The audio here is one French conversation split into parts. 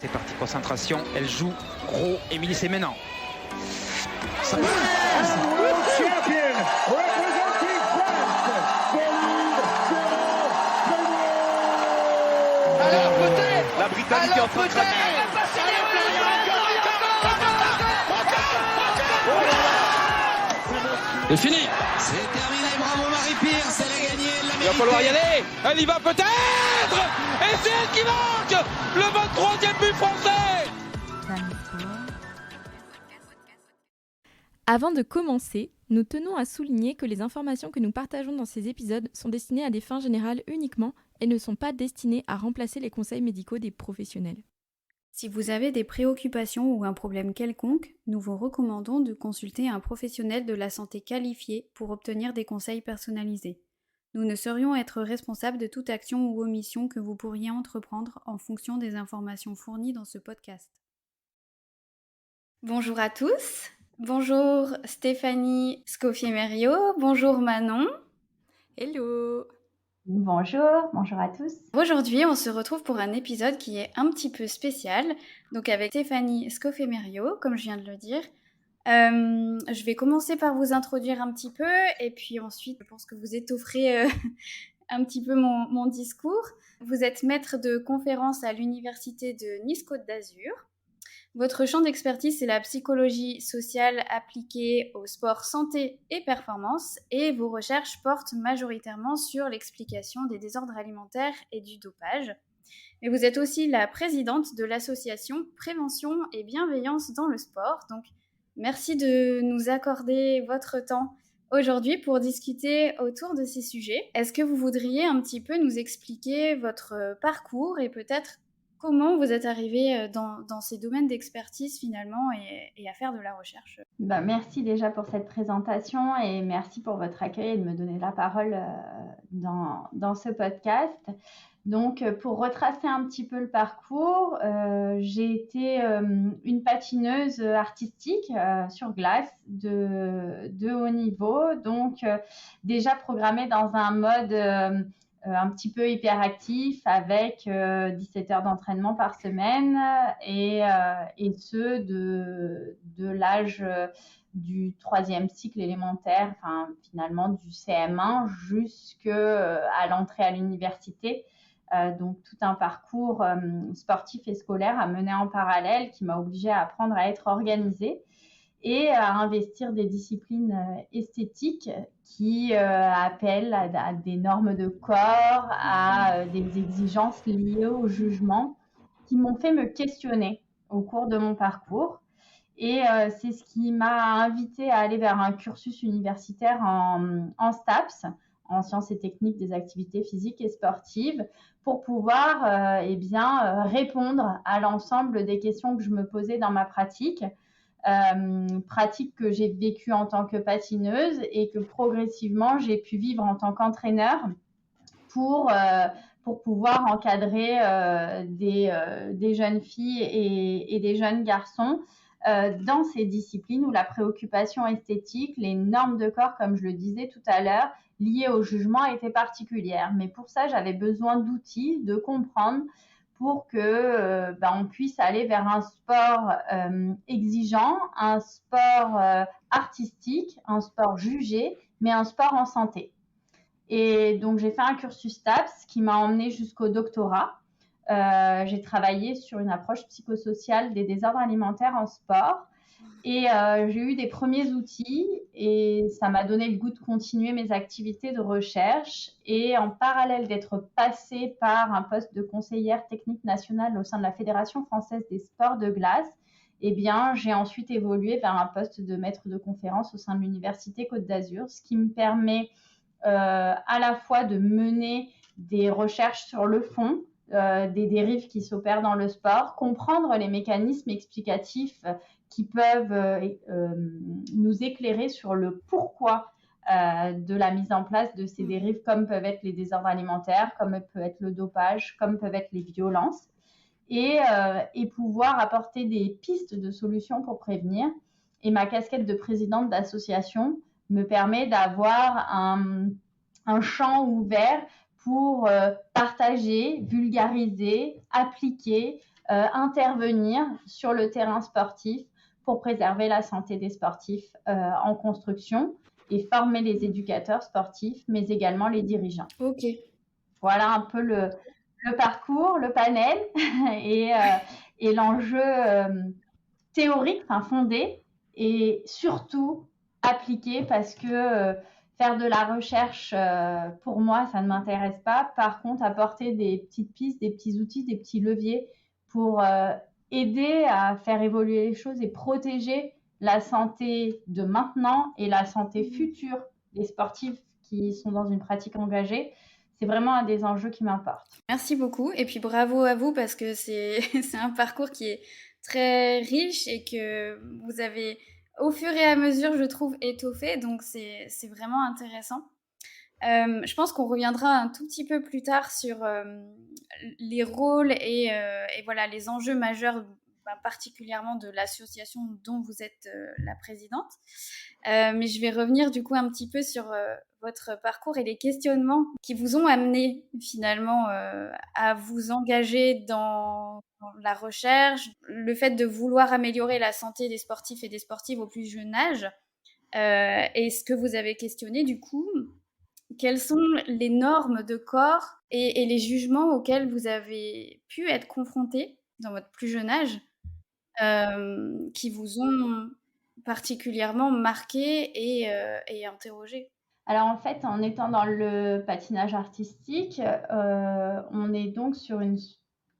C'est parti, concentration, elle joue gros. Émilie, c'est maintenant. Ça passe. Alors peut-être. La Britannique est en train de craquer. C'est fini. C'est terminé, bravo Marie-Pierce, elle a gagné. Il va falloir y aller. Elle y va peut-être. Et c'est elle qui marque le 23e but français. Avant de commencer, nous tenons à souligner que les informations que nous partageons dans ces épisodes sont destinées à des fins générales uniquement et ne sont pas destinées à remplacer les conseils médicaux des professionnels. Si vous avez des préoccupations ou un problème quelconque, nous vous recommandons de consulter un professionnel de la santé qualifié pour obtenir des conseils personnalisés. Nous ne saurions être responsables de toute action ou omission que vous pourriez entreprendre en fonction des informations fournies dans ce podcast. Bonjour à tous, bonjour Stéphanie Scoffier-Mériot, bonjour Manon. Hello. Bonjour à tous. Aujourd'hui, on se retrouve pour un épisode qui est un petit peu spécial, donc avec Stéphanie Scoffier-Mériot, comme je viens de le dire. Je vais commencer par vous introduire un petit peu, et puis ensuite, je pense que vous étofferez un petit peu mon discours. Vous êtes maître de conférence à l'Université de Nice-Côte d'Azur. Votre champ d'expertise, c'est la psychologie sociale appliquée au sport santé et performance, et vos recherches portent majoritairement sur l'explication des désordres alimentaires et du dopage. Mais vous êtes aussi la présidente de l'association Prévention et Bienveillance dans le sport, donc merci de nous accorder votre temps aujourd'hui pour discuter autour de ces sujets. Est-ce que vous voudriez un petit peu nous expliquer votre parcours et peut-être comment vous êtes arrivé dans ces domaines d'expertise finalement et à faire de la recherche? Merci déjà pour cette présentation et merci pour votre accueil et de me donner la parole dans ce podcast. Donc, pour retracer un petit peu le parcours, j'ai été une patineuse artistique sur glace de haut niveau, donc déjà programmée dans un mode un petit peu hyperactif avec 17 heures d'entraînement par semaine et ce de l'âge du 3e cycle élémentaire, enfin finalement du CM1 jusqu'à l'entrée à l'université. Donc tout un parcours sportif et scolaire à mener en parallèle qui m'a obligée à apprendre à être organisée et à investir des disciplines esthétiques qui appellent à des normes de corps, à des exigences liées au jugement qui m'ont fait me questionner au cours de mon parcours. Et c'est ce qui m'a invitée à aller vers un cursus universitaire en STAPS, en sciences et techniques des activités physiques et sportives, pour pouvoir répondre à l'ensemble des questions que je me posais dans ma pratique. Pratique que j'ai vécue en tant que patineuse et que progressivement j'ai pu vivre en tant qu'entraîneur pour pouvoir encadrer des jeunes filles et des jeunes garçons dans ces disciplines où la préoccupation esthétique, les normes de corps, comme je le disais tout à l'heure, liées au jugement étaient particulières. Mais pour ça, j'avais besoin d'outils, de comprendre pour que on puisse aller vers un sport exigeant, un sport artistique, un sport jugé, mais un sport en santé. Et donc, j'ai fait un cursus TAPS qui m'a emmenée jusqu'au doctorat. J'ai travaillé sur une approche psychosociale des désordres alimentaires en sport. Et j'ai eu des premiers outils et ça m'a donné le goût de continuer mes activités de recherche. Et en parallèle d'être passée par un poste de conseillère technique nationale au sein de la Fédération française des sports de glace, j'ai ensuite évolué vers un poste de maître de conférence au sein de l'Université Côte d'Azur, ce qui me permet à la fois de mener des recherches sur le fond, des dérives qui s'opèrent dans le sport, comprendre les mécanismes explicatifs qui peuvent nous éclairer sur le pourquoi de la mise en place de ces dérives, comme peuvent être les désordres alimentaires, comme peut être le dopage, comme peuvent être les violences, et pouvoir apporter des pistes de solutions pour prévenir. Et ma casquette de présidente d'association me permet d'avoir un champ ouvert pour partager, vulgariser, appliquer intervenir sur le terrain sportif pour préserver la santé des sportifs en construction et former les éducateurs sportifs, mais également les dirigeants. Ok. Voilà un peu le parcours, le panel et l'enjeu théorique, fondé et surtout appliqué parce que faire de la recherche, pour moi, ça ne m'intéresse pas. Par contre, apporter des petites pistes, des petits outils, des petits leviers pour aider à faire évoluer les choses et protéger la santé de maintenant et la santé future des sportifs qui sont dans une pratique engagée, c'est vraiment un des enjeux qui m'importe. Merci beaucoup et puis bravo à vous parce que c'est un parcours qui est très riche et que vous avez au fur et à mesure, je trouve, étoffé, donc c'est vraiment intéressant. Je pense qu'on reviendra un tout petit peu plus tard sur les rôles et voilà, les enjeux majeurs, particulièrement de l'association dont vous êtes la présidente. Mais je vais revenir du coup un petit peu sur votre parcours et les questionnements qui vous ont amené finalement à vous engager dans la recherche, le fait de vouloir améliorer la santé des sportifs et des sportives au plus jeune âge. Et ce que vous avez questionné du coup, quelles sont les normes de corps et les jugements auxquels vous avez pu être confrontés dans votre plus jeune âge qui vous ont particulièrement marqué et interrogé? Alors en fait, en étant dans le patinage artistique, on est donc sur une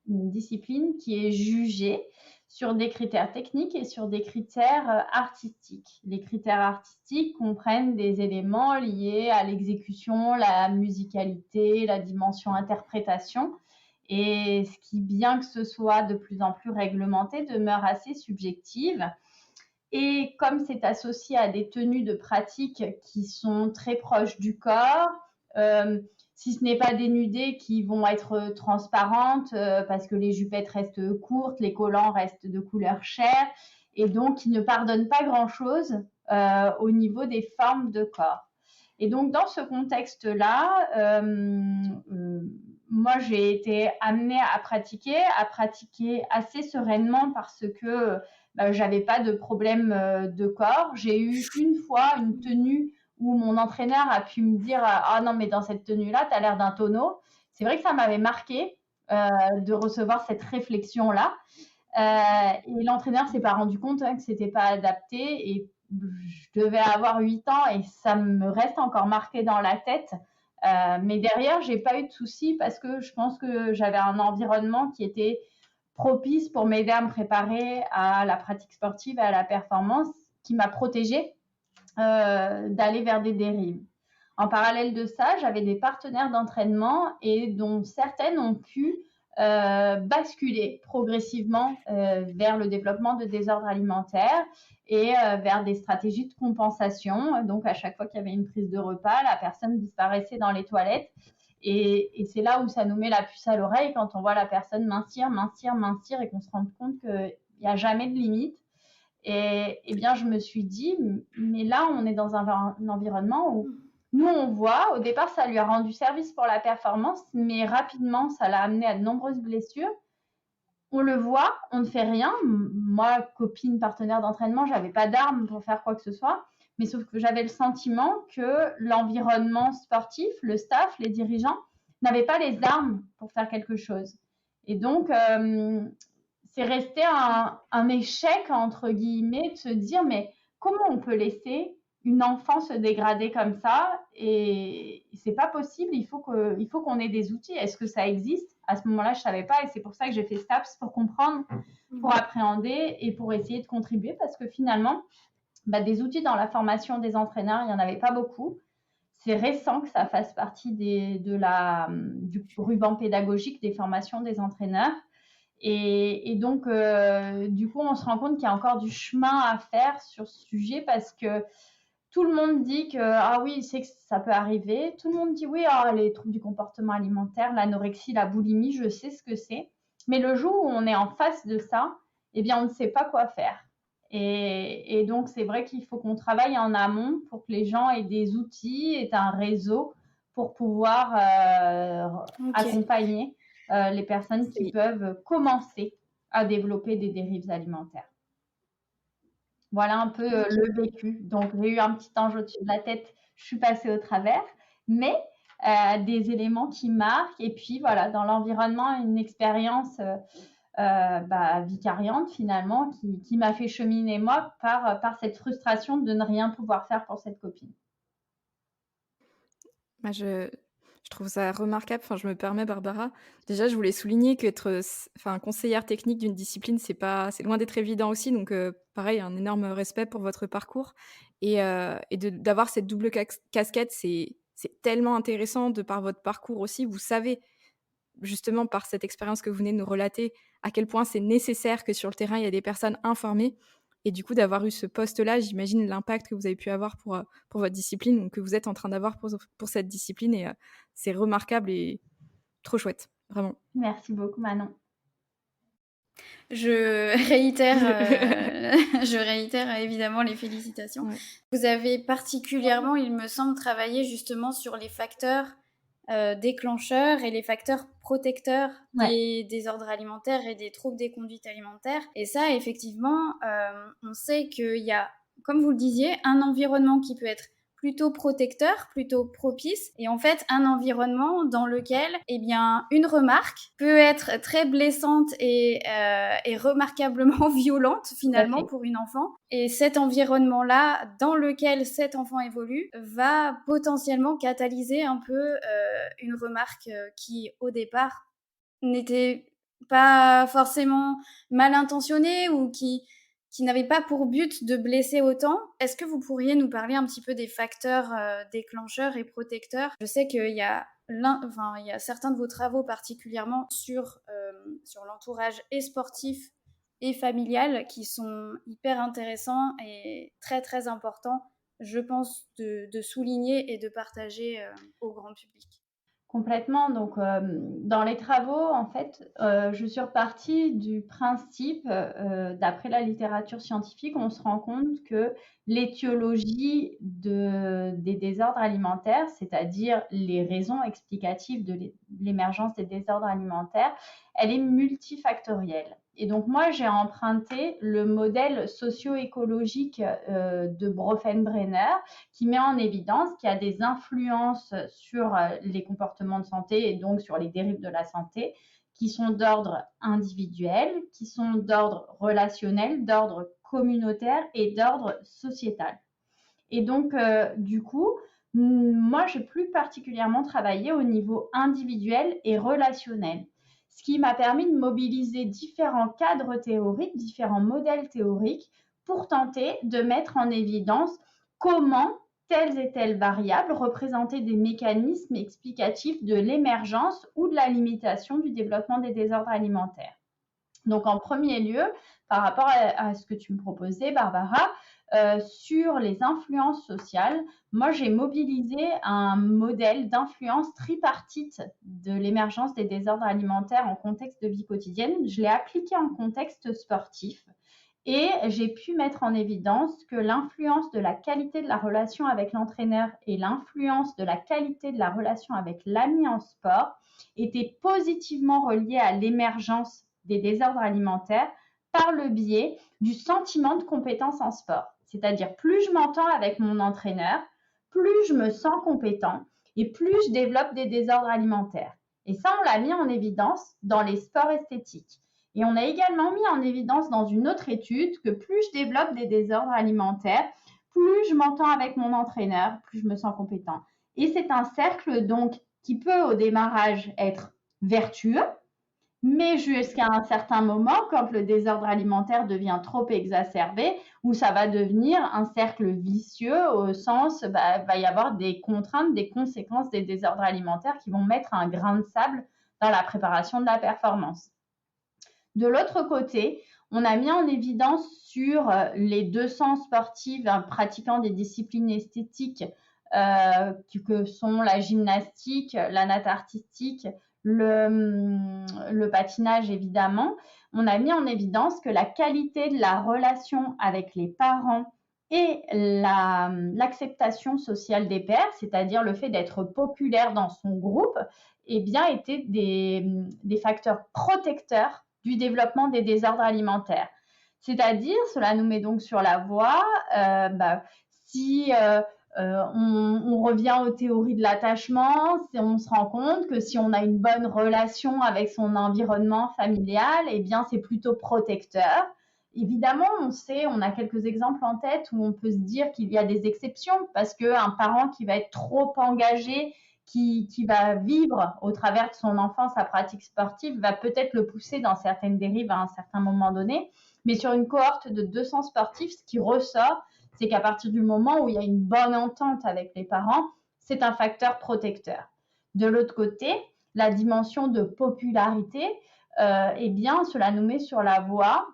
discipline qui est jugée sur des critères techniques et sur des critères artistiques. Les critères artistiques comprennent des éléments liés à l'exécution, la musicalité, la dimension interprétation. Et ce qui, bien que ce soit de plus en plus réglementé, demeure assez subjective. Et comme c'est associé à des tenues de pratique qui sont très proches du corps, si ce n'est pas dénudées, qui vont être transparentes parce que les jupettes restent courtes, les collants restent de couleur chair, et donc qui ne pardonnent pas grand-chose au niveau des formes de corps. Et donc dans ce contexte-là, moi j'ai été amenée à pratiquer assez sereinement parce que j'avais pas de problème de corps. J'ai eu une fois une tenue où mon entraîneur a pu me dire « Ah non, mais dans cette tenue-là, tu as l'air d'un tonneau ». C'est vrai que ça m'avait marqué de recevoir cette réflexion-là. Et l'entraîneur ne s'est pas rendu compte que ce n'était pas adapté. Et je devais avoir 8 ans et ça me reste encore marqué dans la tête. Mais derrière, je n'ai pas eu de soucis parce que je pense que j'avais un environnement qui était propice pour m'aider à me préparer à la pratique sportive et à la performance, qui m'a protégée d'aller vers des dérives. En parallèle de ça, j'avais des partenaires d'entraînement et dont certaines ont pu basculer progressivement vers le développement de désordres alimentaires et vers des stratégies de compensation. Donc, à chaque fois qu'il y avait une prise de repas, la personne disparaissait dans les toilettes. Et c'est là où ça nous met la puce à l'oreille quand on voit la personne mincir et qu'on se rend compte qu'il n'y a jamais de limite. Et bien, je me suis dit, mais là, on est dans un environnement où nous, on voit, au départ, ça lui a rendu service pour la performance, mais rapidement, ça l'a amené à de nombreuses blessures. On le voit, on ne fait rien. Moi, copine, partenaire d'entraînement, je n'avais pas d'armes pour faire quoi que ce soit. Mais sauf que j'avais le sentiment que l'environnement sportif, le staff, les dirigeants, n'avaient pas les armes pour faire quelque chose. Et donc, c'est resté un échec, entre guillemets, de se dire, mais comment on peut laisser une enfant se dégrader comme ça? Et c'est pas possible, il faut qu'on ait des outils. Est-ce que ça existe? À ce moment-là, je savais pas, et c'est pour ça que j'ai fait STAPS, pour comprendre, pour appréhender et pour essayer de contribuer, parce que finalement, des outils dans la formation des entraîneurs, il n'y en avait pas beaucoup. C'est récent que ça fasse partie du ruban pédagogique des formations des entraîneurs. Et donc, du coup, on se rend compte qu'il y a encore du chemin à faire sur ce sujet parce que tout le monde dit que, ah oui, c'est que ça peut arriver. Tout le monde dit, oui, les troubles du comportement alimentaire, l'anorexie, la boulimie, je sais ce que c'est. Mais le jour où on est en face de ça, eh bien, on ne sait pas quoi faire. Et donc, c'est vrai qu'il faut qu'on travaille en amont pour que les gens aient des outils, aient un réseau pour pouvoir accompagner les personnes qui peuvent commencer à développer des dérives alimentaires. Voilà un peu le vécu. Donc, j'ai eu un petit ange au-dessus de la tête, je suis passée au travers, mais des éléments qui marquent. Et puis, voilà, dans l'environnement, une expérience vicariante, finalement, qui m'a fait cheminer, moi, par cette frustration de ne rien pouvoir faire pour cette copine. Je trouve ça remarquable. Enfin, je me permets, Barbara. Déjà, je voulais souligner qu'être conseillère technique d'une discipline, c'est loin d'être évident aussi. Donc, pareil, un énorme respect pour votre parcours. Et d'avoir cette double casquette, c'est tellement intéressant de par votre parcours aussi. Vous savez, justement, par cette expérience que vous venez de nous relater, à quel point c'est nécessaire que sur le terrain, il y a des personnes informées. Et du coup, d'avoir eu ce poste-là, j'imagine l'impact que vous avez pu avoir pour votre discipline, ou que vous êtes en train d'avoir pour cette discipline. Et c'est remarquable et trop chouette, vraiment. Merci beaucoup, Manon. Je réitère évidemment les félicitations. Ouais. Vous avez particulièrement, il me semble, travaillé justement sur les facteurs déclencheurs et les facteurs protecteurs des désordres alimentaires et des troubles des conduites alimentaires. Et ça, effectivement, on sait qu'il y a, comme vous le disiez, un environnement qui peut être plutôt protecteur, plutôt propice, et en fait un environnement dans lequel une remarque peut être très blessante et remarquablement violente finalement pour une enfant. Et cet environnement-là, dans lequel cet enfant évolue, va potentiellement catalyser un peu une remarque qui au départ n'était pas forcément mal intentionnée ou qui n'avait pas pour but de blesser autant. Est-ce que vous pourriez nous parler un petit peu des facteurs déclencheurs et protecteurs ? Je sais qu'il y a certains de vos travaux particulièrement sur l'entourage et sportif et familial qui sont hyper intéressants et très très importants, je pense, de souligner et de partager au grand public. Complètement. Donc, dans les travaux, en fait, je suis repartie du principe, d'après la littérature scientifique, on se rend compte que l'étiologie des désordres alimentaires, c'est-à-dire les raisons explicatives de l'émergence des désordres alimentaires, elle est multifactorielle. Et donc, moi, j'ai emprunté le modèle socio-écologique de Bronfenbrenner, qui met en évidence qu'il y a des influences sur les comportements de santé et donc sur les dérives de la santé qui sont d'ordre individuel, qui sont d'ordre relationnel, d'ordre communautaire et d'ordre sociétal. Et donc, du coup, moi, j'ai plus particulièrement travaillé au niveau individuel et relationnel, ce qui m'a permis de mobiliser différents cadres théoriques, différents modèles théoriques pour tenter de mettre en évidence comment telles et telles variables représentaient des mécanismes explicatifs de l'émergence ou de la limitation du développement des désordres alimentaires. Donc, en premier lieu, par rapport à ce que tu me proposais, Barbara, sur les influences sociales, moi, j'ai mobilisé un modèle d'influence tripartite de l'émergence des désordres alimentaires en contexte de vie quotidienne. Je l'ai appliqué en contexte sportif. Et j'ai pu mettre en évidence que l'influence de la qualité de la relation avec l'entraîneur et l'influence de la qualité de la relation avec l'ami en sport étaient positivement reliées à l'émergence des désordres alimentaires par le biais du sentiment de compétence en sport. C'est-à-dire, plus je m'entends avec mon entraîneur, plus je me sens compétent et plus je développe des désordres alimentaires. Et ça, on l'a mis en évidence dans les sports esthétiques. Et on a également mis en évidence dans une autre étude que plus je développe des désordres alimentaires, plus je m'entends avec mon entraîneur, plus je me sens compétent. Et c'est un cercle donc qui peut au démarrage être vertueux, mais jusqu'à un certain moment, quand le désordre alimentaire devient trop exacerbé, où ça va devenir un cercle vicieux au sens, va y avoir des contraintes, des conséquences des désordres alimentaires qui vont mettre un grain de sable dans la préparation de la performance. De l'autre côté, on a mis en évidence sur les 200 sportives pratiquant des disciplines esthétiques que sont la gymnastique, la natte artistique, le patinage évidemment, on a mis en évidence que la qualité de la relation avec les parents et l'acceptation sociale des pairs, c'est-à-dire le fait d'être populaire dans son groupe, eh bien, étaient des facteurs protecteurs du développement des désordres alimentaires. C'est-à-dire, cela nous met donc sur la voie, si on revient aux théories de l'attachement, on se rend compte que si on a une bonne relation avec son environnement familial, eh bien, c'est plutôt protecteur. Évidemment, on a quelques exemples en tête où on peut se dire qu'il y a des exceptions parce qu'un parent qui va être trop engagé, qui va vivre au travers de son enfant sa pratique sportive, va peut-être le pousser dans certaines dérives à un certain moment donné. Mais sur une cohorte de 200 sportifs, ce qui ressort, c'est qu'à partir du moment où il y a une bonne entente avec les parents, c'est un facteur protecteur. De l'autre côté, la dimension de popularité, cela nous met sur la voie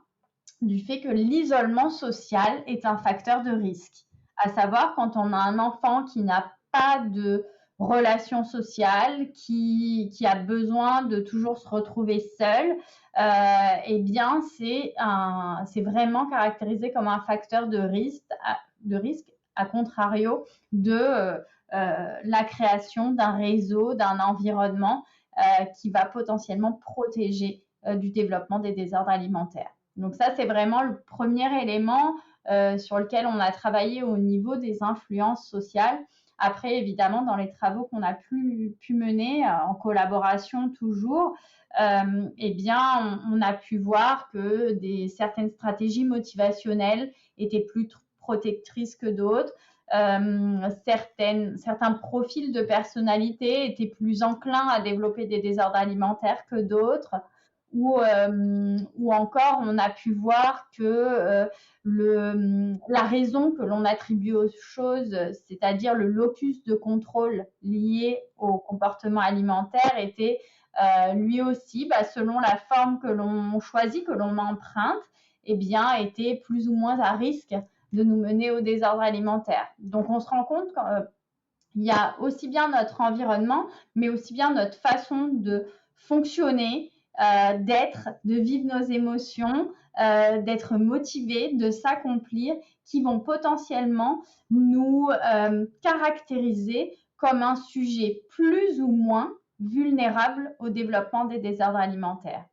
du fait que l'isolement social est un facteur de risque. À savoir, quand on a un enfant qui n'a pas de relation sociale, qui a besoin de toujours se retrouver seul, c'est vraiment caractérisé comme un facteur de risque à contrario de la création d'un réseau, d'un environnement qui va potentiellement protéger du développement des désordres alimentaires. Donc ça, c'est vraiment le premier élément sur lequel on a travaillé au niveau des influences sociales. Après, évidemment, dans les travaux qu'on a pu mener en collaboration toujours, on a pu voir que certaines stratégies motivationnelles étaient plus protectrices que d'autres. Certains profils de personnalité étaient plus enclins à développer des désordres alimentaires que d'autres. Ou encore, on a pu voir que la raison que l'on attribue aux choses, c'est-à-dire le locus de contrôle lié au comportement alimentaire, était lui aussi, selon la forme que l'on choisit, que l'on emprunte, était plus ou moins à risque de nous mener au désordre alimentaire. Donc, on se rend compte qu'il y a aussi bien notre environnement, mais aussi bien notre façon de fonctionner, de vivre nos émotions, d'être motivé, de s'accomplir, qui vont potentiellement nous caractériser comme un sujet plus ou moins vulnérable au développement des désordres alimentaires.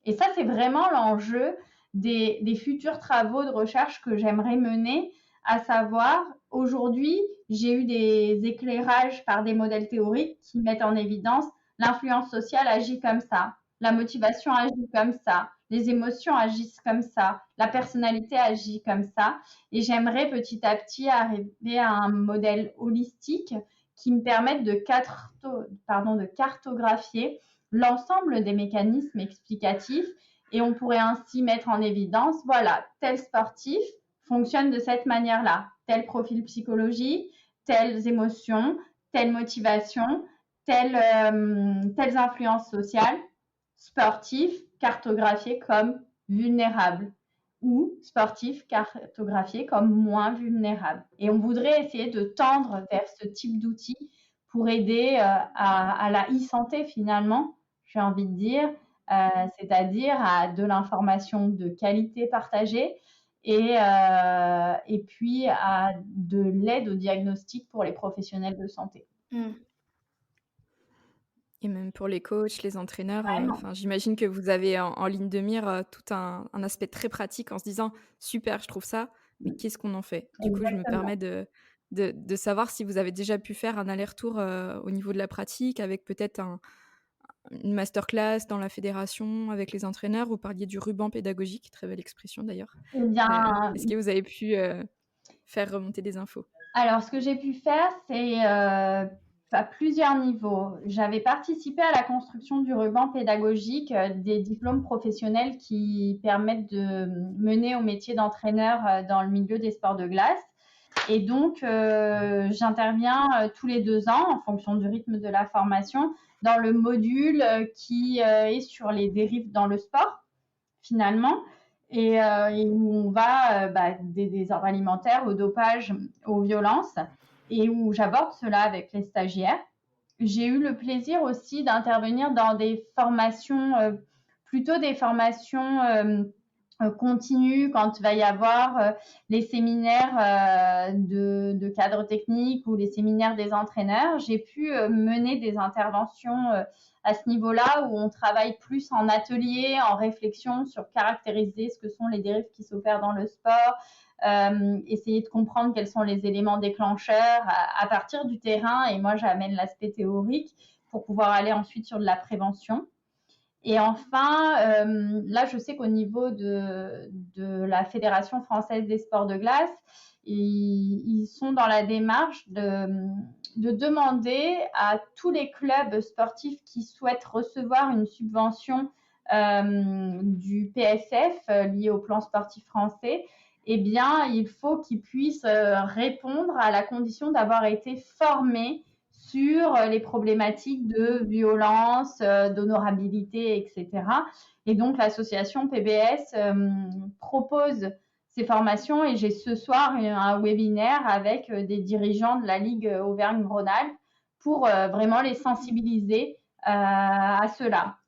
Et ça, c'est vraiment l'enjeu des futurs travaux de recherche que j'aimerais mener, à savoir, aujourd'hui, j'ai eu des éclairages par des modèles théoriques qui mettent en évidence l'influence sociale agit comme ça. La motivation agit comme ça, les émotions agissent comme ça, la personnalité agit comme ça. Et j'aimerais petit à petit arriver à un modèle holistique qui me permette de cartographier l'ensemble des mécanismes explicatifs. Et on pourrait ainsi mettre en évidence, voilà, tel sportif fonctionne de cette manière-là, tel profil psychologique, telles émotions, telle motivation, telles influences sociales. Sportif cartographié comme vulnérable ou sportif cartographié comme moins vulnérable. Et on voudrait essayer de tendre vers ce type d'outils pour aider à la e-santé finalement, j'ai envie de dire, c'est-à-dire à de l'information de qualité partagée et puis à de l'aide au diagnostic pour les professionnels de santé. Et même pour les coachs, les entraîneurs, j'imagine que vous avez en ligne de mire tout un aspect très pratique en se disant « Super, je trouve ça, mais qu'est-ce qu'on en fait ?» Du coup, je me permets de savoir si vous avez déjà pu faire un aller-retour au niveau de la pratique avec peut-être une masterclass dans la fédération avec les entraîneurs. Vous parliez du ruban pédagogique, très belle expression d'ailleurs. Est-ce que vous avez pu faire remonter des infos ? Alors, ce que j'ai pu faire, c'est à plusieurs niveaux. J'avais participé à la construction du ruban pédagogique, des diplômes professionnels qui permettent de mener au métier d'entraîneur dans le milieu des sports de glace. Et donc, j'interviens tous les 2 ans en fonction du rythme de la formation dans le module qui est sur les dérives dans le sport, finalement, et où on va des désordres alimentaires au dopage, aux violences, et où j'aborde cela avec les stagiaires. J'ai eu le plaisir aussi d'intervenir dans des formations, plutôt des formations continue, quand il va y avoir les séminaires de cadres techniques ou les séminaires des entraîneurs, j'ai pu mener des interventions à ce niveau-là où on travaille plus en atelier, en réflexion sur caractériser ce que sont les dérives qui s'opèrent dans le sport, essayer de comprendre quels sont les éléments déclencheurs à partir du terrain. Et moi, j'amène l'aspect théorique pour pouvoir aller ensuite sur de la prévention. Et enfin, là, je sais qu'au niveau de la Fédération française des sports de glace, ils sont dans la démarche de demander à tous les clubs sportifs qui souhaitent recevoir une subvention du PSF liée au plan sportif français, eh bien, il faut qu'ils puissent répondre à la condition d'avoir été formés sur les problématiques de violence, d'honorabilité, etc. Et donc, l'association PBS propose ces formations et j'ai ce soir un webinaire avec des dirigeants de la Ligue Auvergne-Rhône-Alpes pour vraiment les sensibiliser à cela.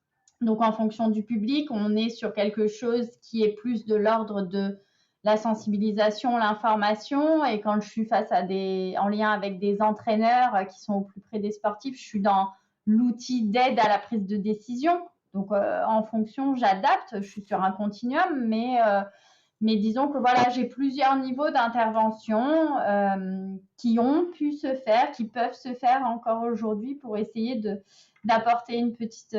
Donc, en fonction du public, on est sur quelque chose qui est plus de l'ordre de la sensibilisation, l'information. Et quand je suis en lien avec des entraîneurs qui sont au plus près des sportifs, je suis dans l'outil d'aide à la prise de décision. Donc, en fonction, j'adapte. Je suis sur un continuum, mais disons que voilà, j'ai plusieurs niveaux d'intervention qui ont pu se faire, qui peuvent se faire encore aujourd'hui pour essayer d'apporter une petite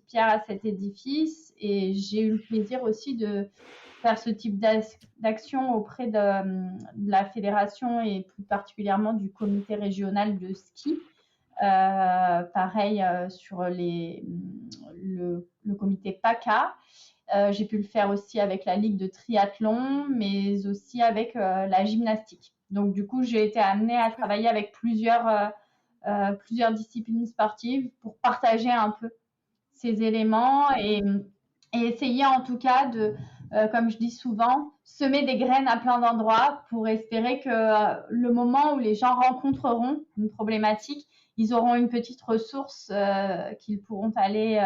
pierre à cet édifice. Et j'ai eu le plaisir aussi de faire ce type d'action auprès de la fédération et plus particulièrement du comité régional de ski. Pareil sur le comité PACA. J'ai pu le faire aussi avec la Ligue de triathlon, mais aussi avec la gymnastique. Donc, du coup, j'ai été amenée à travailler avec plusieurs disciplines sportives pour partager un peu ces éléments et essayer en tout cas de, comme je dis souvent, semer des graines à plein d'endroits pour espérer que le moment où les gens rencontreront une problématique, ils auront une petite ressource qu'ils pourront aller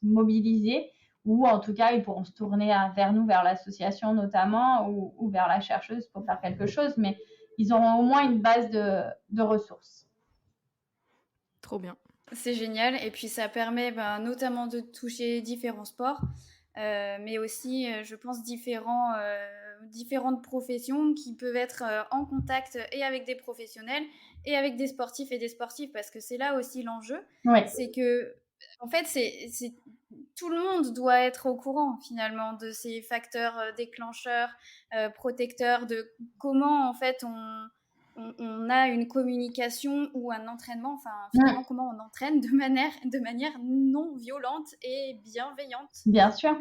mobiliser, ou en tout cas, ils pourront se tourner vers nous, vers l'association notamment, ou vers la chercheuse pour faire quelque chose, mais ils auront au moins une base de ressources. Trop bien. C'est génial. Et puis, ça permet notamment de toucher différents sports, mais aussi, je pense, différentes professions qui peuvent être en contact et avec des professionnels et avec des sportifs et des sportives, parce que c'est là aussi l'enjeu. Ouais. C'est que, en fait, tout le monde doit être au courant finalement de ces facteurs déclencheurs, protecteurs, de comment en fait on a une communication ou un entraînement, enfin finalement comment on entraîne de manière non violente et bienveillante. Bien sûr.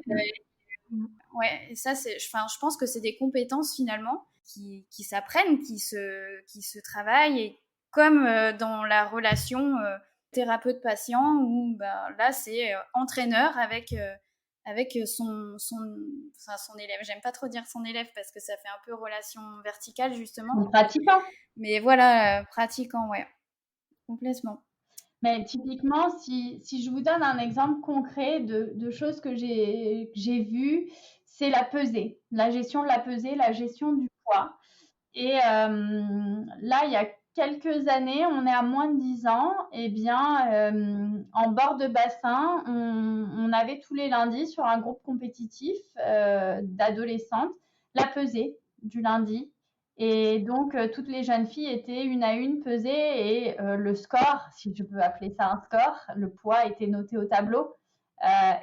Ouais, et ça je pense que c'est des compétences finalement qui s'apprennent, qui se travaillent, et comme dans la relation thérapeute-patient où là c'est entraîneur avec son élève. J'aime pas trop dire son élève parce que ça fait un peu relation verticale justement. Pratiquant. Mais voilà, pratiquant, ouais, complètement. Mais typiquement, si je vous donne un exemple concret de choses que j'ai vues, c'est la pesée, la gestion de la pesée, la gestion du poids. Et là, il y a quelques années, on est à moins de 10 ans, eh bien, en bord de bassin, on avait tous les lundis sur un groupe compétitif d'adolescentes la pesée du lundi. Et donc, toutes les jeunes filles étaient une à une pesées et le score, si je peux appeler ça un score, le poids était noté au tableau.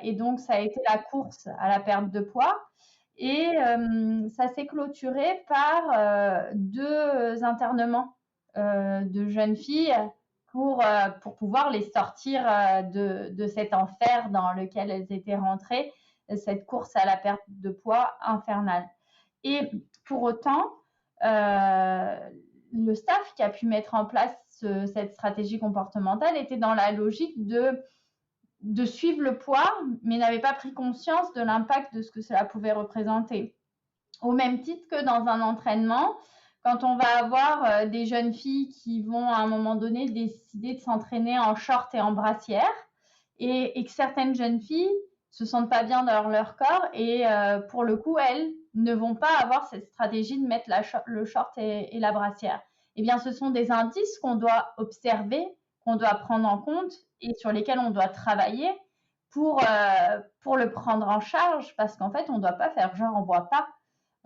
Et donc, ça a été la course à la perte de poids. Et ça s'est clôturé par 2 internements de jeunes filles pour pouvoir les sortir de cet enfer dans lequel elles étaient rentrées, cette course à la perte de poids infernale. Et pour autant, le staff qui a pu mettre en place cette stratégie comportementale était dans la logique de suivre le poids, mais n'avait pas pris conscience de l'impact de ce que cela pouvait représenter. Au même titre que dans un entraînement, quand on va avoir des jeunes filles qui vont à un moment donné décider de s'entraîner en short et en brassière, et que certaines jeunes filles se sentent pas bien dans leur corps et pour le coup, elles ne vont pas avoir cette stratégie de mettre le short et la brassière. Eh bien, ce sont des indices qu'on doit observer, qu'on doit prendre en compte et sur lesquels on doit travailler pour le prendre en charge parce qu'en fait, on ne doit pas faire genre on voit pas.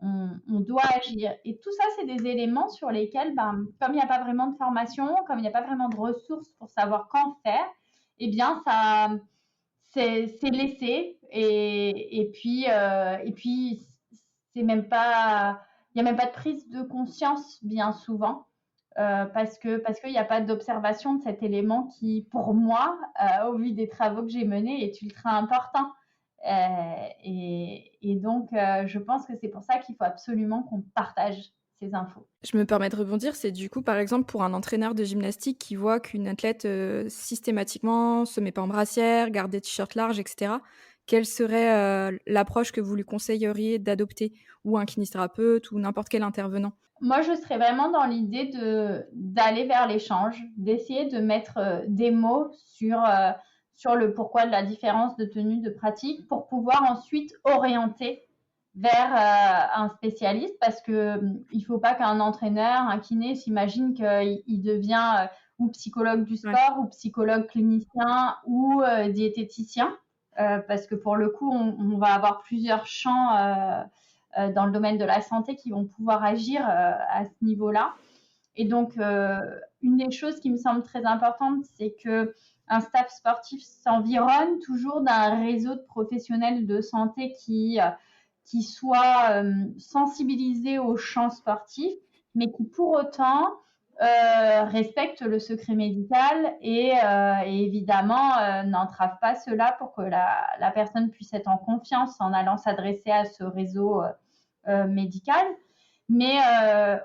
On doit agir. Et tout ça, c'est des éléments sur lesquels, comme il n'y a pas vraiment de formation, comme il n'y a pas vraiment de ressources pour savoir quand faire, eh bien, ça, c'est laissé. Et puis, c'est même pas, il n'y a même pas de prise de conscience bien souvent. Parce qu'il n'y a pas d'observation de cet élément qui, pour moi, au vu des travaux que j'ai menés, est ultra important. Et donc, je pense que c'est pour ça qu'il faut absolument qu'on partage ces infos. Je me permets de rebondir, c'est du coup, par exemple, pour un entraîneur de gymnastique qui voit qu'une athlète systématiquement se met pas en brassière, garde des t-shirts larges, etc. Quelle serait l'approche que vous lui conseilleriez d'adopter? Ou un kinésithérapeute ou n'importe quel intervenant? Moi, je serais vraiment dans l'idée d'aller vers l'échange, d'essayer de mettre des mots sur le pourquoi de la différence de tenue de pratique pour pouvoir ensuite orienter vers un spécialiste parce que il faut pas qu'un entraîneur, un kiné s'imagine qu'il devient ou psychologue du sport ou psychologue clinicien ou diététicien parce que pour le coup, on va avoir plusieurs champs dans le domaine de la santé qui vont pouvoir agir à ce niveau-là. Et donc, une des choses qui me semble très importante, c'est qu'un staff sportif s'environne toujours d'un réseau de professionnels de santé qui soit sensibilisé au champ sportif, mais qui pour autant respecte le secret médical et évidemment n'entrave pas cela pour que la personne puisse être en confiance en allant s'adresser à ce réseau médical. Mais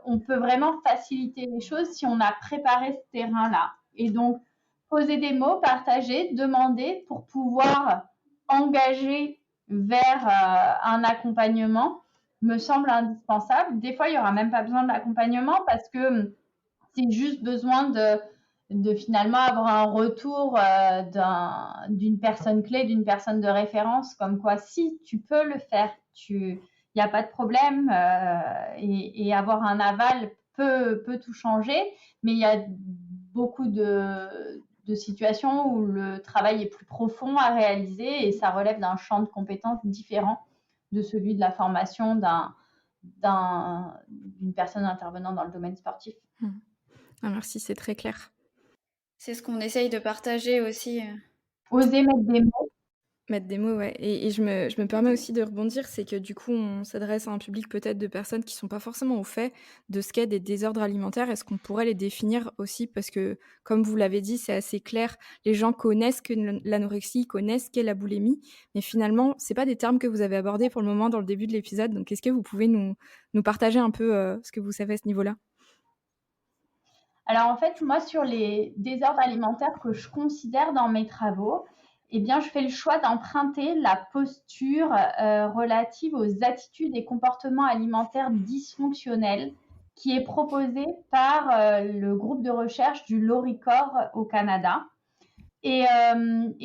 on peut vraiment faciliter les choses si on a préparé ce terrain-là. Et donc, poser des mots, partager, demander pour pouvoir engager vers un accompagnement me semble indispensable. Des fois, il n'y aura même pas besoin de l'accompagnement parce que c'est juste besoin de finalement avoir un retour d'une personne clé, d'une personne de référence, comme quoi si tu peux le faire, il n'y a pas de problème et avoir un aval peut tout changer, mais il y a beaucoup de situations où le travail est plus profond à réaliser et ça relève d'un champ de compétences différent de celui de la formation d'une personne intervenant dans le domaine sportif. Ah, merci, c'est très clair. C'est ce qu'on essaye de partager aussi. Oser mettre des mots. Mettre des mots, ouais. Et je me permets aussi de rebondir, c'est que du coup, on s'adresse à un public peut-être de personnes qui sont pas forcément au fait de ce qu'est des désordres alimentaires. Est-ce qu'on pourrait les définir aussi? Parce que, comme vous l'avez dit, c'est assez clair. Les gens connaissent que l'anorexie, connaissent qu'est la boulimie, mais finalement, c'est pas des termes que vous avez abordés pour le moment dans le début de l'épisode. Donc, est-ce que vous pouvez nous partager un peu ce que vous savez à ce niveau-là? Alors en fait, moi, sur les désordres alimentaires que je considère dans mes travaux, eh bien, je fais le choix d'emprunter la posture relative aux attitudes et comportements alimentaires dysfonctionnels qui est proposée par le groupe de recherche du Loricor au Canada. Et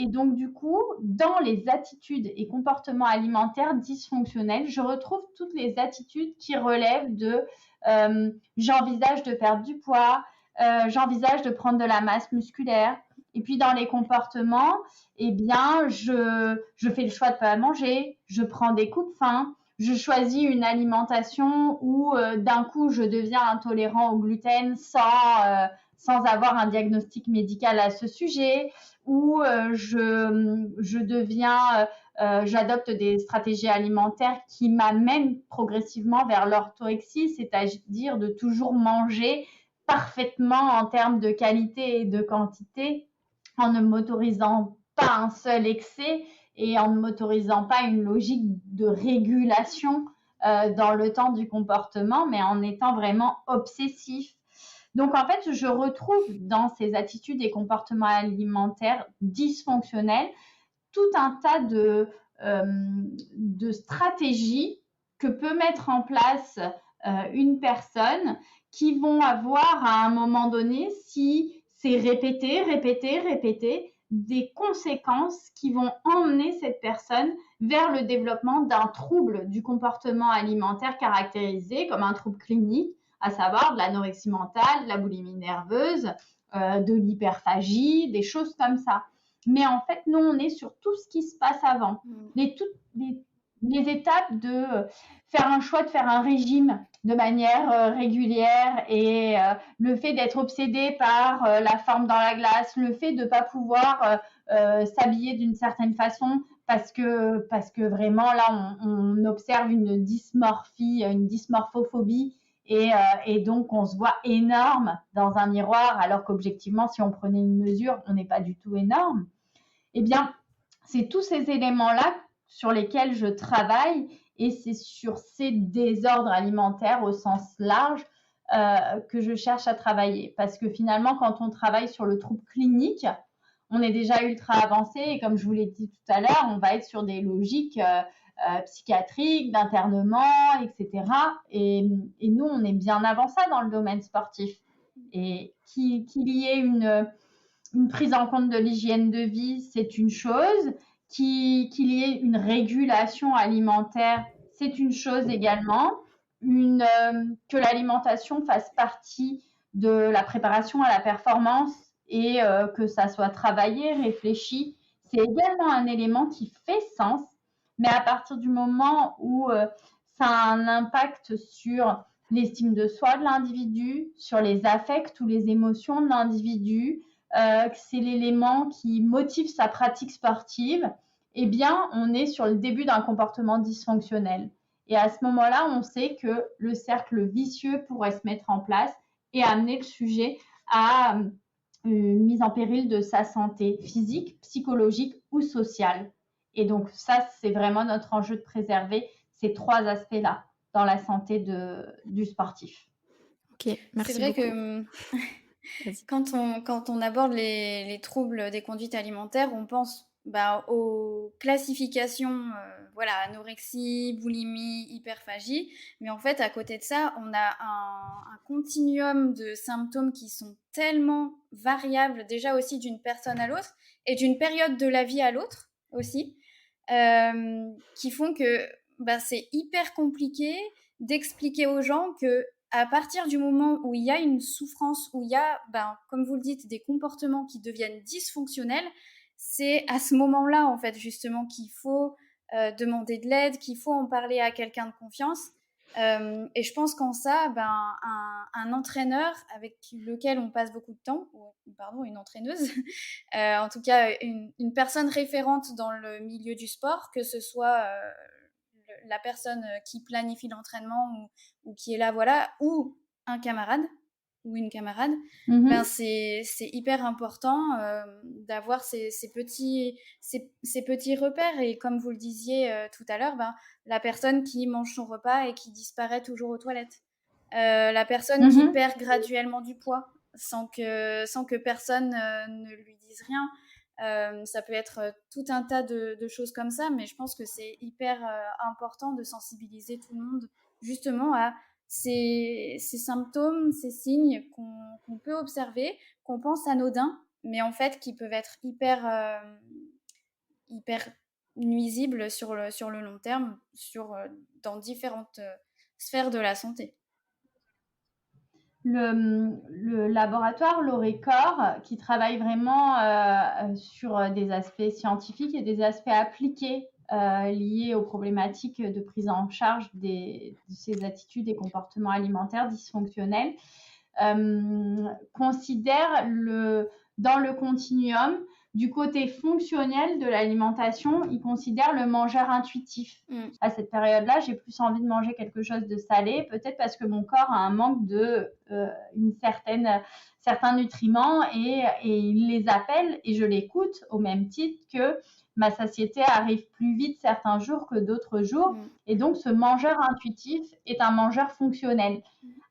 donc, du coup, dans les attitudes et comportements alimentaires dysfonctionnels, je retrouve toutes les attitudes qui relèvent de j'envisage de perdre du poids, j'envisage de prendre de la masse musculaire. Et puis, dans les comportements, eh bien, je fais le choix de ne pas manger, je prends des coups de faim, je choisis une alimentation où d'un coup, je deviens intolérant au gluten sans avoir un diagnostic médical à ce sujet, où je deviens, j'adopte des stratégies alimentaires qui m'amènent progressivement vers l'orthorexie, c'est-à-dire de toujours manger parfaitement en termes de qualité et de quantité, en ne m'autorisant pas un seul excès et en ne m'autorisant pas une logique de régulation dans le temps du comportement, mais en étant vraiment obsessif. Donc, en fait, je retrouve dans ces attitudes et comportements alimentaires dysfonctionnels tout un tas de stratégies que peut mettre en place une personne qui vont avoir à un moment donné, si c'est répété, des conséquences qui vont emmener cette personne vers le développement d'un trouble du comportement alimentaire caractérisé comme un trouble clinique, à savoir de l'anorexie mentale, de la boulimie nerveuse, de l'hyperphagie, des choses comme ça. Mais en fait, nous, on est sur tout ce qui se passe avant. Les étapes de faire un choix de faire un régime de manière régulière et le fait d'être obsédé par la forme dans la glace, le fait de ne pas pouvoir s'habiller d'une certaine façon parce que vraiment là on observe une dysmorphie, une dysmorphophobie et donc on se voit énorme dans un miroir alors qu'objectivement si on prenait une mesure on n'est pas du tout énorme. Eh bien c'est tous ces éléments-là sur lesquels je travaille et c'est sur ces désordres alimentaires au sens large que je cherche à travailler. Parce que finalement, quand on travaille sur le trouble clinique, on est déjà ultra avancé et comme je vous l'ai dit tout à l'heure, on va être sur des logiques psychiatriques, d'internement, etc. Et nous, on est bien avant ça dans le domaine sportif. Et qu'il y ait une prise en compte de l'hygiène de vie, c'est une chose. Qu'il y ait une régulation alimentaire, c'est une chose également. Que l'alimentation fasse partie de la préparation à la performance et que ça soit travaillé, réfléchi, c'est également un élément qui fait sens. Mais à partir du moment où ça a un impact sur l'estime de soi de l'individu, sur les affects ou les émotions de l'individu, c'est l'élément qui motive sa pratique sportive, eh bien, on est sur le début d'un comportement dysfonctionnel. Et à ce moment-là, on sait que le cercle vicieux pourrait se mettre en place et amener le sujet à une mise en péril de sa santé physique, psychologique ou sociale. Et donc, ça, c'est vraiment notre enjeu de préserver ces trois aspects-là dans la santé du sportif. Ok, merci C'est vrai beaucoup. Quand on aborde les troubles des conduites alimentaires, on pense aux classifications, anorexie, boulimie, hyperphagie. Mais en fait, à côté de ça, on a un continuum de symptômes qui sont tellement variables, déjà aussi d'une personne à l'autre et d'une période de la vie à l'autre aussi, qui font que c'est hyper compliqué d'expliquer aux gens que à partir du moment où il y a une souffrance, où il y a, comme vous le dites, des comportements qui deviennent dysfonctionnels, c'est à ce moment-là, en fait, justement, qu'il faut demander de l'aide, qu'il faut en parler à quelqu'un de confiance. Et je pense qu'en ça, un entraîneur avec lequel on passe beaucoup de temps, une entraîneuse, en tout cas une personne référente dans le milieu du sport, que ce soit la personne qui planifie l'entraînement ou qui est là, ou un camarade ou une camarade, c'est hyper important d'avoir ces petits repères. Et comme vous le disiez tout à l'heure, la personne qui mange son repas et qui disparaît toujours aux toilettes, la personne qui perd graduellement du poids sans que personne ne lui dise rien. Ça peut être tout un tas de choses comme ça, mais je pense que c'est hyper important de sensibiliser tout le monde justement à ces symptômes, ces signes qu'on peut observer, qu'on pense anodins, mais en fait qui peuvent être hyper nuisibles sur le long terme, dans différentes sphères de la santé. Le laboratoire Lorécor, qui travaille vraiment sur des aspects scientifiques et des aspects appliqués liés aux problématiques de prise en charge de ces attitudes et comportements alimentaires dysfonctionnels, considère dans le continuum du côté fonctionnel de l'alimentation, il considère le mangeur intuitif. À cette période-là, j'ai plus envie de manger quelque chose de salé, peut-être parce que mon corps a un manque de certains nutriments et il les appelle et je l'écoute au même titre que ma satiété arrive plus vite certains jours que d'autres jours. Et donc, ce mangeur intuitif est un mangeur fonctionnel.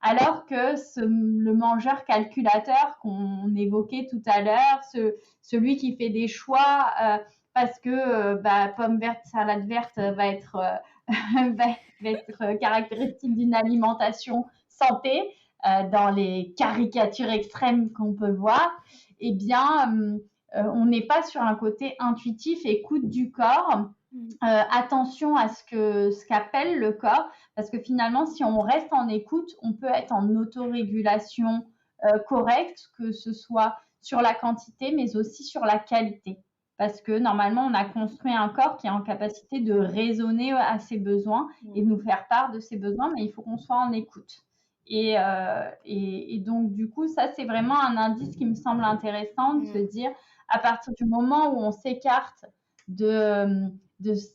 Alors que le mangeur calculateur qu'on évoquait tout à l'heure, celui qui fait des choix parce que pomme verte, salade verte va être caractéristique d'une alimentation santé dans les caricatures extrêmes qu'on peut voir, eh bien, on n'est pas sur un côté intuitif, écoute du corps, attention à ce qu'appelle le corps, parce que finalement, si on reste en écoute, on peut être en autorégulation correcte, que ce soit sur la quantité, mais aussi sur la qualité. Parce que normalement, on a construit un corps qui est en capacité de raisonner à ses besoins et de nous faire part de ses besoins, mais il faut qu'on soit en écoute. Et donc, du coup, ça, c'est vraiment un indice qui me semble intéressant de se dire, à partir du moment où on s'écarte de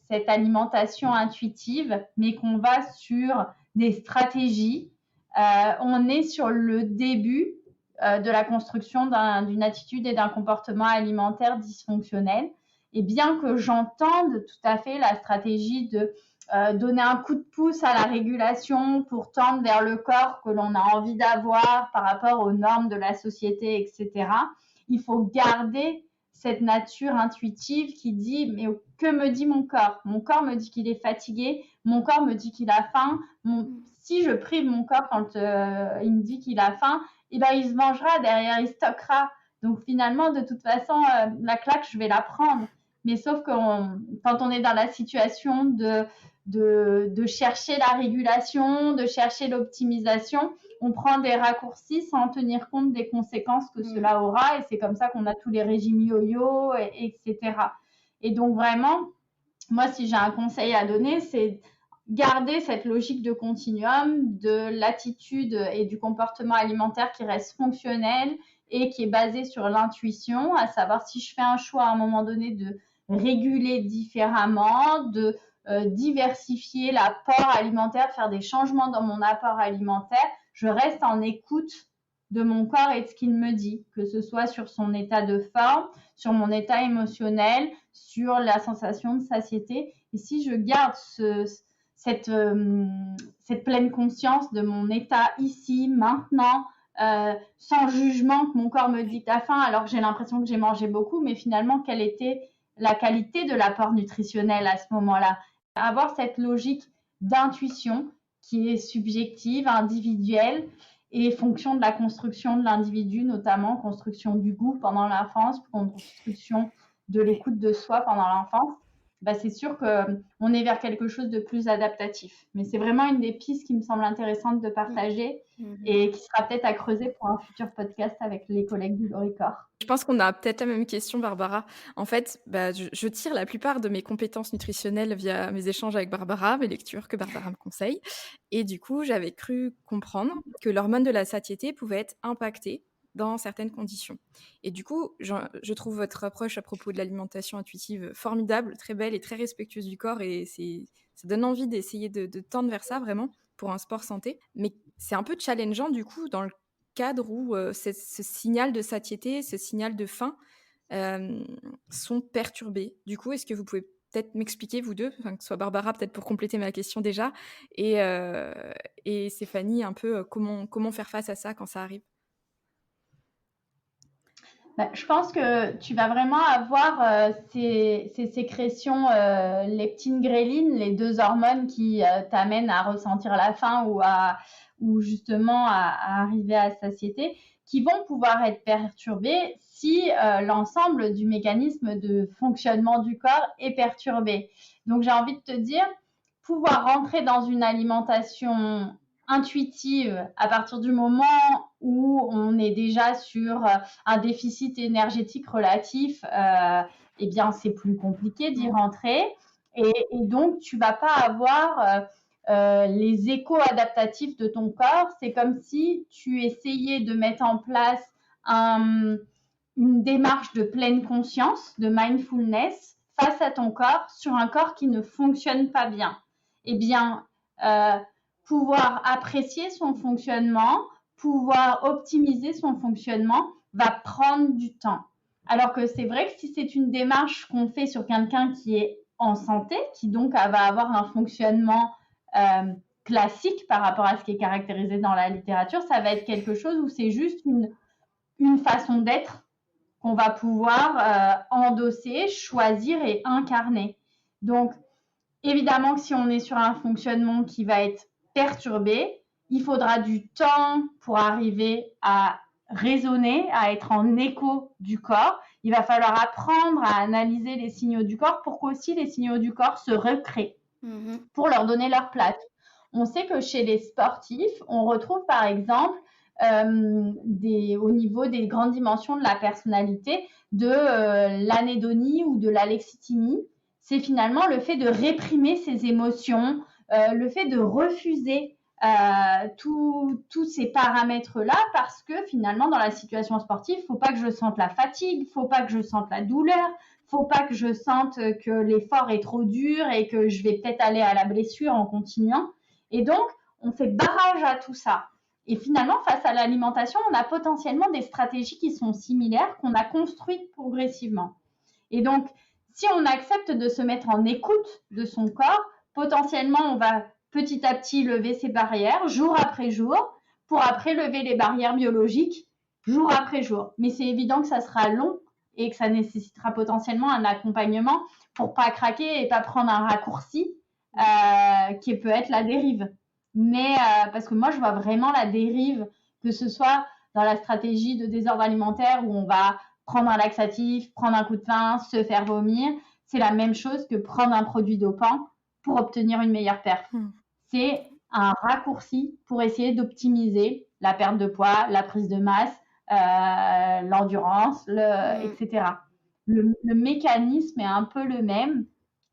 cette alimentation intuitive, mais qu'on va sur des stratégies, on est sur le début de la construction d'une attitude et d'un comportement alimentaire dysfonctionnel. Et bien que j'entende tout à fait la stratégie de donner un coup de pouce à la régulation pour tendre vers le corps que l'on a envie d'avoir par rapport aux normes de la société, etc., il faut garder cette nature intuitive qui dit « mais que me dit mon corps ?» Mon corps me dit qu'il est fatigué, mon corps me dit qu'il a faim. Si je prive mon corps quand il me dit qu'il a faim, il se vengera, derrière il stockera. Donc finalement, de toute façon, la claque, je vais la prendre. Mais sauf que quand on est dans la situation de chercher la régulation, de chercher l'optimisation, on prend des raccourcis sans tenir compte des conséquences que cela aura. Et c'est comme ça qu'on a tous les régimes yo-yo, etc. Et donc vraiment, moi, si j'ai un conseil à donner, c'est garder cette logique de continuum, de l'attitude et du comportement alimentaire qui reste fonctionnel et qui est basé sur l'intuition, à savoir si je fais un choix à un moment donné de réguler différemment, de diversifier l'apport alimentaire, de faire des changements dans mon apport alimentaire, je reste en écoute de mon corps et de ce qu'il me dit, que ce soit sur son état de forme, sur mon état émotionnel, sur la sensation de satiété. Et si je garde cette pleine conscience de mon état ici, maintenant, sans jugement que mon corps me dit t'as faim alors que j'ai l'impression que j'ai mangé beaucoup, mais finalement, quelle était la qualité de l'apport nutritionnel à ce moment-là? Avoir cette logique d'intuition qui est subjective, individuelle, et fonction de la construction de l'individu, notamment construction du goût pendant l'enfance, construction de l'écoute de soi pendant l'enfance, c'est sûr qu'on est vers quelque chose de plus adaptatif. Mais c'est vraiment une des pistes qui me semble intéressante de partager et qui sera peut-être à creuser pour un futur podcast avec les collègues du Loricor. Je pense qu'on a peut-être la même question, Barbara. En fait, je tire la plupart de mes compétences nutritionnelles via mes échanges avec Barbara, mes lectures que Barbara me conseille. Et du coup, j'avais cru comprendre que l'hormone de la satiété pouvait être impactée dans certaines conditions. Et du coup, je trouve votre approche à propos de l'alimentation intuitive formidable, très belle et très respectueuse du corps. Et ça donne envie d'essayer de tendre vers ça, vraiment, pour un sport santé. Mais c'est un peu challengeant, du coup, dans le cadre où ce signal de satiété, ce signal de faim sont perturbés. Du coup, est-ce que vous pouvez peut-être m'expliquer, vous deux, que ce soit Barbara peut-être pour compléter ma question déjà, et Stéphanie un peu comment faire face à ça quand ça arrive? Je pense que tu vas vraiment avoir ces sécrétions leptine, gréline, les deux hormones qui t'amènent à ressentir la faim ou justement à arriver à satiété, qui vont pouvoir être perturbées si l'ensemble du mécanisme de fonctionnement du corps est perturbé. Donc j'ai envie de te dire, pouvoir rentrer dans une alimentation intuitive à partir du moment où on est déjà sur un déficit énergétique relatif, c'est plus compliqué d'y rentrer. Et donc, tu vas pas avoir les échos adaptatifs de ton corps. C'est comme si tu essayais de mettre en place une démarche de pleine conscience, de mindfulness, face à ton corps, sur un corps qui ne fonctionne pas bien. Pouvoir apprécier son fonctionnement, pouvoir optimiser son fonctionnement va prendre du temps. Alors que c'est vrai que si c'est une démarche qu'on fait sur quelqu'un qui est en santé, qui donc va avoir un fonctionnement classique par rapport à ce qui est caractérisé dans la littérature, ça va être quelque chose où c'est juste une façon d'être qu'on va pouvoir endosser, choisir et incarner. Donc, évidemment que si on est sur un fonctionnement qui va être perturbé, il faudra du temps pour arriver à raisonner, à être en écho du corps. Il va falloir apprendre à analyser les signaux du corps pour qu'aussi les signaux du corps se recréent, pour leur donner leur place. On sait que chez les sportifs, on retrouve par exemple au niveau des grandes dimensions de la personnalité, de l'anédonie ou de l'alexithymie. C'est finalement le fait de réprimer ses émotions, le fait de refuser tous ces paramètres-là, parce que finalement, dans la situation sportive, il ne faut pas que je sente la fatigue, il ne faut pas que je sente la douleur, il ne faut pas que je sente que l'effort est trop dur et que je vais peut-être aller à la blessure en continuant. Et donc, on fait barrage à tout ça. Et finalement, face à l'alimentation, on a potentiellement des stratégies qui sont similaires, qu'on a construites progressivement. Et donc, si on accepte de se mettre en écoute de son corps, potentiellement, on va petit à petit lever ses barrières, jour après jour, pour après lever les barrières biologiques, jour après jour. Mais c'est évident que ça sera long et que ça nécessitera potentiellement un accompagnement pour pas craquer et pas prendre un raccourci qui peut être la dérive. Mais parce que moi, je vois vraiment la dérive, que ce soit dans la stratégie de désordre alimentaire où on va prendre un laxatif, prendre un coup de faim, se faire vomir. C'est la même chose que prendre un produit dopant pour obtenir une meilleure perf. C'est un raccourci pour essayer d'optimiser la perte de poids, la prise de masse, l'endurance, etc. Le mécanisme est un peu le même.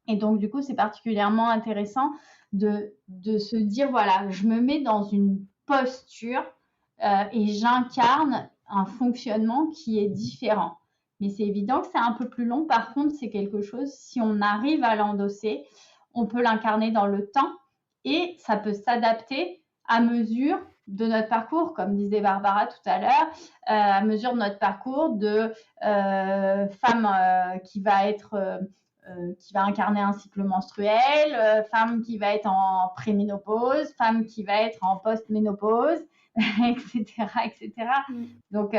Et donc, du coup, c'est particulièrement intéressant de se dire, voilà, je me mets dans une posture et j'incarne un fonctionnement qui est différent. Mais c'est évident que c'est un peu plus long. Par contre, c'est quelque chose, si on arrive à l'endosser, on peut l'incarner dans le temps et ça peut s'adapter à mesure de notre parcours, comme disait Barbara tout à l'heure, à mesure de notre parcours de femme qui va incarner un cycle menstruel, femme qui va être en préménopause, femme qui va être en post-ménopause, etc., etc. Donc,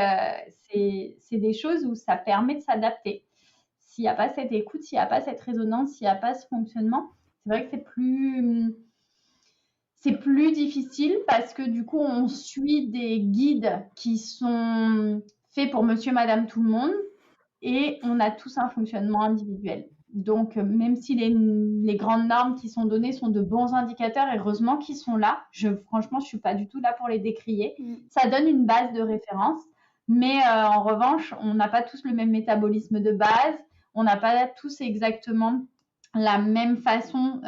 c'est des choses où ça permet de s'adapter. S'il n'y a pas cette écoute, s'il n'y a pas cette résonance, s'il n'y a pas ce fonctionnement, c'est vrai que c'est plus difficile parce que du coup, on suit des guides qui sont faits pour monsieur, madame, tout le monde et on a tous un fonctionnement individuel. Donc, même si les grandes normes qui sont données sont de bons indicateurs, et heureusement qu'ils sont là, franchement, je ne suis pas du tout là pour les décrier. Ça donne une base de référence, mais en revanche, on n'a pas tous le même métabolisme de base, on n'a pas tous exactement la même façon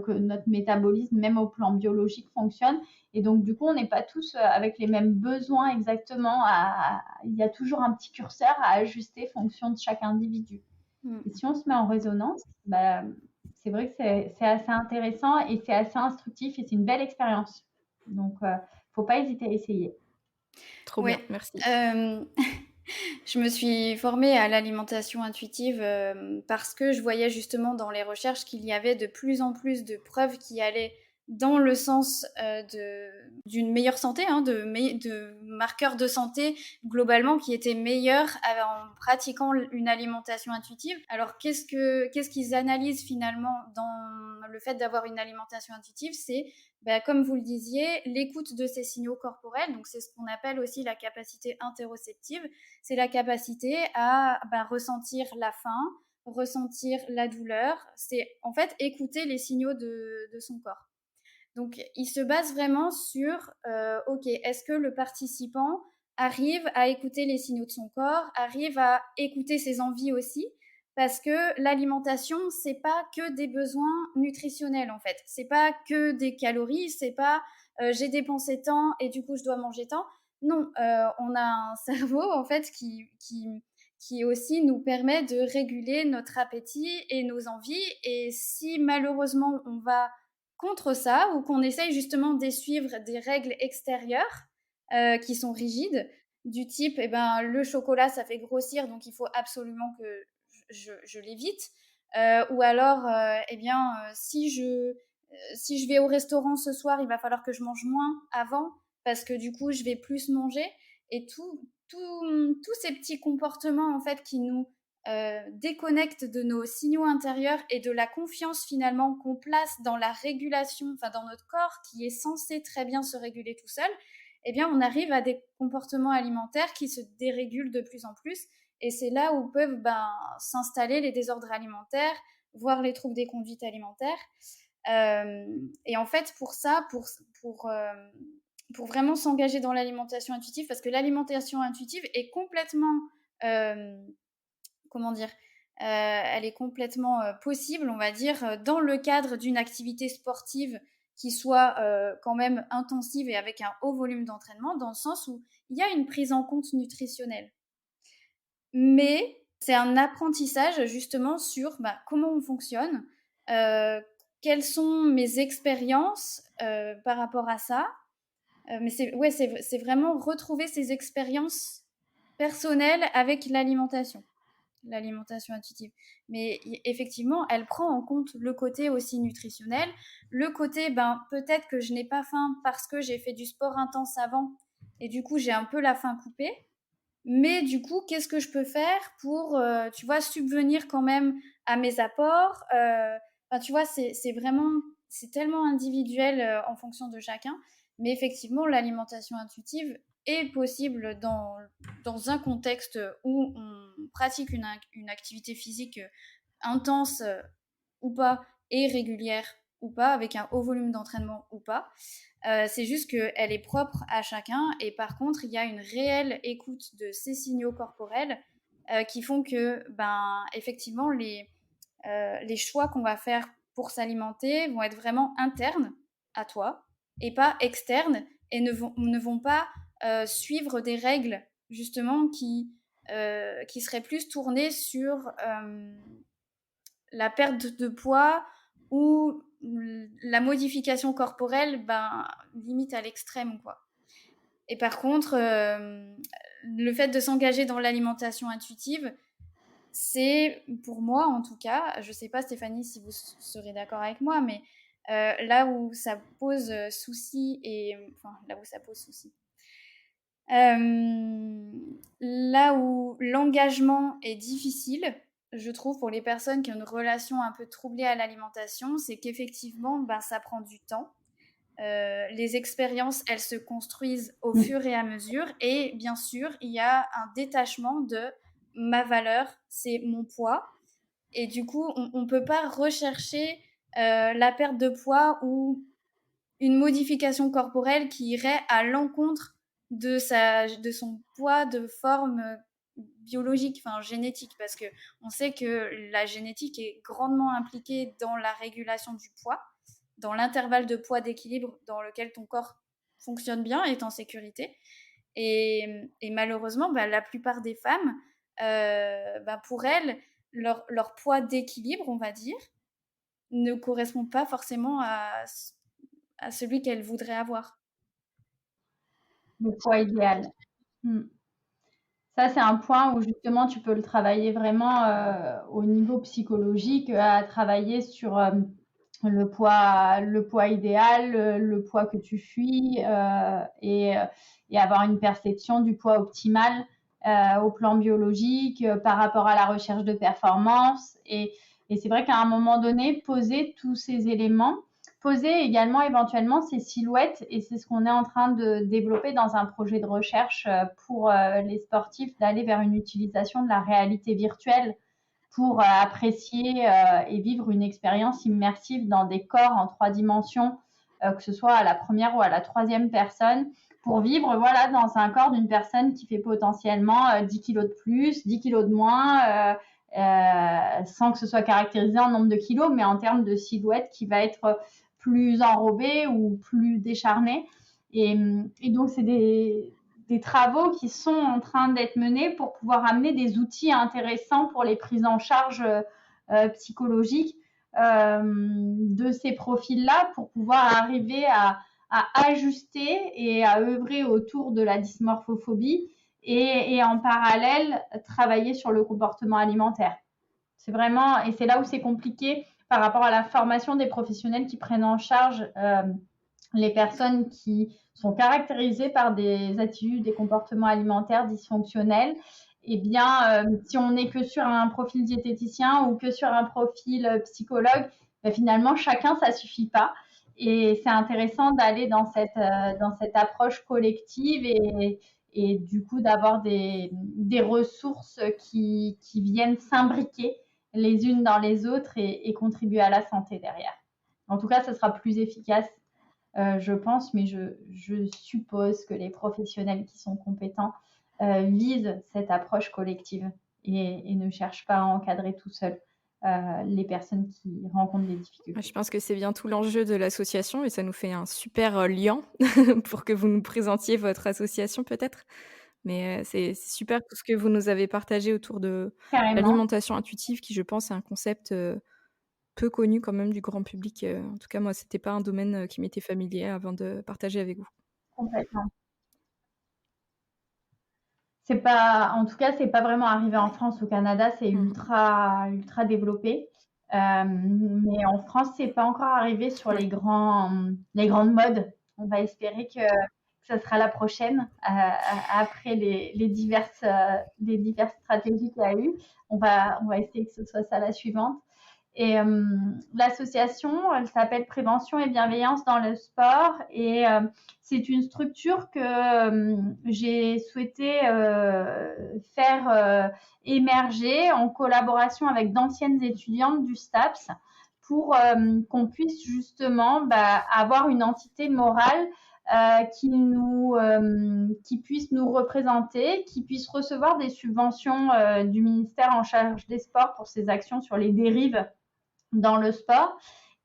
que notre métabolisme, même au plan biologique, fonctionne. Et donc, du coup, on n'est pas tous avec les mêmes besoins exactement. Il y a toujours un petit curseur à ajuster fonction de chaque individu. Et si on se met en résonance, c'est vrai que c'est assez intéressant et c'est assez instructif et c'est une belle expérience. Donc, il ne faut pas hésiter à essayer. Trop bien, merci. Je me suis formée à l'alimentation intuitive parce que je voyais justement dans les recherches qu'il y avait de plus en plus de preuves qui allaient dans le sens d'une meilleure santé, de marqueurs de santé globalement qui étaient meilleurs en pratiquant une alimentation intuitive. Alors qu'est-ce qu'ils analysent finalement dans le fait d'avoir une alimentation intuitive? C'est, comme vous le disiez, l'écoute de ces signaux corporels. Donc c'est ce qu'on appelle aussi la capacité interoceptive. C'est la capacité à ressentir la faim, ressentir la douleur. C'est en fait écouter les signaux de son corps. Donc, il se base vraiment sur, est-ce que le participant arrive à écouter les signaux de son corps, arrive à écouter ses envies aussi, parce que l'alimentation, c'est pas que des besoins nutritionnels en fait. C'est pas que des calories, c'est pas j'ai dépensé tant et du coup je dois manger tant. Non, on a un cerveau en fait qui aussi nous permet de réguler notre appétit et nos envies. Et si malheureusement on va contre ça ou qu'on essaye justement d'essuivre des règles extérieures qui sont rigides, du type le chocolat ça fait grossir donc il faut absolument que je l'évite, ou alors si je vais au restaurant ce soir il va falloir que je mange moins avant parce que du coup je vais plus manger, et tous ces petits comportements en fait qui nous déconnectent de nos signaux intérieurs et de la confiance finalement qu'on place dans la régulation, dans notre corps qui est censé très bien se réguler tout seul, eh bien, on arrive à des comportements alimentaires qui se dérégulent de plus en plus. Et c'est là où peuvent s'installer les désordres alimentaires, voire les troubles des conduites alimentaires. Et en fait, pour ça, pour vraiment s'engager dans l'alimentation intuitive, parce que l'alimentation intuitive est complètement, comment dire, elle est complètement possible, on va dire, dans le cadre d'une activité sportive qui soit quand même intensive et avec un haut volume d'entraînement, dans le sens où il y a une prise en compte nutritionnelle. Mais c'est un apprentissage justement sur comment on fonctionne, quelles sont mes expériences par rapport à ça. Mais c'est vraiment retrouver ces expériences personnelles avec l'alimentation intuitive. Mais effectivement, elle prend en compte le côté aussi nutritionnel, le côté, peut-être que je n'ai pas faim parce que j'ai fait du sport intense avant, et du coup, j'ai un peu la faim coupée. Mais du coup, qu'est-ce que je peux faire pour, tu vois, subvenir quand même à mes apports tu vois, c'est vraiment, c'est tellement individuel en fonction de chacun. Mais effectivement, l'alimentation intuitive est possible dans un contexte où on pratique une activité physique intense ou pas, et régulière ou pas, avec un haut volume d'entraînement ou pas. C'est juste qu'elle est propre à chacun, et par contre, il y a une réelle écoute de ces signaux corporels qui font que, effectivement, les choix qu'on va faire pour s'alimenter vont être vraiment internes à toi et pas externes, et ne vont pas suivre des règles justement qui seraient plus tournées sur la perte de poids ou la modification corporelle, limite à l'extrême, quoi. Et par contre, le fait de s'engager dans l'alimentation intuitive, c'est, pour moi en tout cas, je sais pas Stéphanie si vous serez d'accord avec moi, mais là où ça pose souci, là où l'engagement est difficile, je trouve, pour les personnes qui ont une relation un peu troublée à l'alimentation, c'est qu'effectivement, ça prend du temps. Les expériences, elles se construisent au fur et à mesure, et bien sûr, il y a un détachement de ma valeur, c'est mon poids, et du coup, on ne peut pas rechercher la perte de poids ou une modification corporelle qui irait à l'encontre de son poids de forme biologique, génétique, parce que on sait que la génétique est grandement impliquée dans la régulation du poids, dans l'intervalle de poids d'équilibre dans lequel ton corps fonctionne bien, est en sécurité. Et malheureusement, la plupart des femmes, pour elles, leur poids d'équilibre, on va dire, ne correspond pas forcément à celui qu'elles voudraient avoir. Le poids idéal. Ça, c'est un point où justement tu peux le travailler vraiment au niveau psychologique, à travailler sur le poids idéal, le poids que tu fuis, et avoir une perception du poids optimal au plan biologique par rapport à la recherche de performance. Et c'est vrai qu'à un moment donné, poser tous ces éléments, poser également éventuellement ces silhouettes, et c'est ce qu'on est en train de développer dans un projet de recherche pour les sportifs, d'aller vers une utilisation de la réalité virtuelle pour apprécier et vivre une expérience immersive dans des corps en 3 dimensions, que ce soit à la première ou à la troisième personne, pour vivre dans un corps d'une personne qui fait potentiellement 10 kilos de plus, 10 kilos de moins, sans que ce soit caractérisé en nombre de kilos, mais en termes de silhouette qui va être plus enrobée ou plus décharnée. Et donc, c'est des travaux qui sont en train d'être menés pour pouvoir amener des outils intéressants pour les prises en charge psychologiques de ces profils-là, pour pouvoir arriver à ajuster et à œuvrer autour de la dysmorphophobie, et en parallèle travailler sur le comportement alimentaire. C'est vraiment, et c'est là où c'est compliqué par rapport à la formation des professionnels qui prennent en charge les personnes qui sont caractérisées par des attitudes, des comportements alimentaires dysfonctionnels. Eh bien, si on n'est que sur un profil diététicien ou que sur un profil psychologue, finalement, chacun, ça ne suffit pas. Et c'est intéressant d'aller dans cette approche collective et du coup d'avoir des ressources qui viennent s'imbriquer les unes dans les autres et contribuer à la santé derrière. En tout cas, ça sera plus efficace, je pense, mais je suppose que les professionnels qui sont compétents visent cette approche collective et ne cherchent pas à encadrer tout seul les personnes qui rencontrent des difficultés. Je pense que c'est bien tout l'enjeu de l'association et ça nous fait un super lien pour que vous nous présentiez votre association peut-être. Mais c'est super tout ce que vous nous avez partagé autour de Carrément, l'alimentation intuitive qui, je pense, est un concept peu connu quand même du grand public. En tout cas, moi, c'était pas un domaine qui m'était familier avant de partager avec vous. complètement. En tout cas, c'est pas vraiment arrivé en France. Au Canada, c'est ultra développé. Mais en France, c'est pas encore arrivé sur Ouais. les grandes modes. On va espérer que ça sera la prochaine. Après les diverses stratégies qu'il y a eu, on va essayer que ce soit ça la suivante. Et l'association, elle s'appelle Prévention et Bienveillance dans le sport. Et c'est une structure que j'ai souhaité faire émerger en collaboration avec d'anciennes étudiantes du STAPS pour qu'on puisse justement avoir une entité morale qui puisse nous représenter, qui puisse recevoir des subventions du ministère en charge des sports pour ses actions sur les dérives dans le sport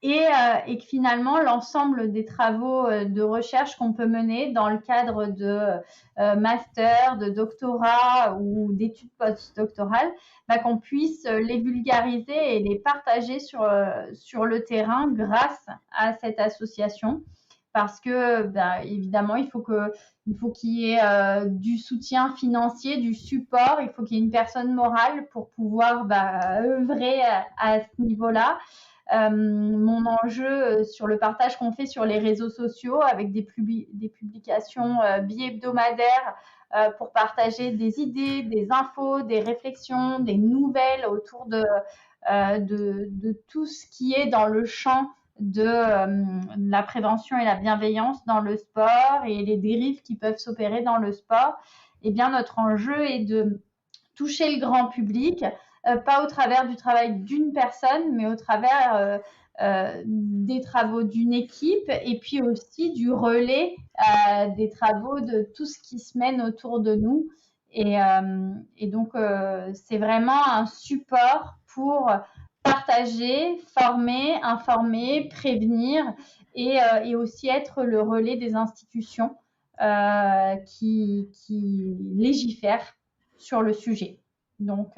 et que finalement l'ensemble des travaux de recherche qu'on peut mener dans le cadre de master, de doctorat ou d'études postdoctorales, qu'on puisse les vulgariser et les partager sur le terrain grâce à cette association. Parce que, évidemment, il faut qu'il y ait du soutien financier, du support. Il faut qu'il y ait une personne morale pour pouvoir œuvrer à ce niveau-là. Mon enjeu sur le partage qu'on fait sur les réseaux sociaux avec des publications bi-hebdomadaires pour partager des idées, des infos, des réflexions, des nouvelles autour de tout ce qui est dans le champ de la prévention et la bienveillance dans le sport et les dérives qui peuvent s'opérer dans le sport. Eh bien, notre enjeu est de toucher le grand public, pas au travers du travail d'une personne, mais au travers des travaux d'une équipe et puis aussi du relais des travaux de tout ce qui se mène autour de nous. Et donc, c'est vraiment un support pour partager, former, informer, prévenir et aussi être le relais des institutions qui légifèrent sur le sujet. Donc,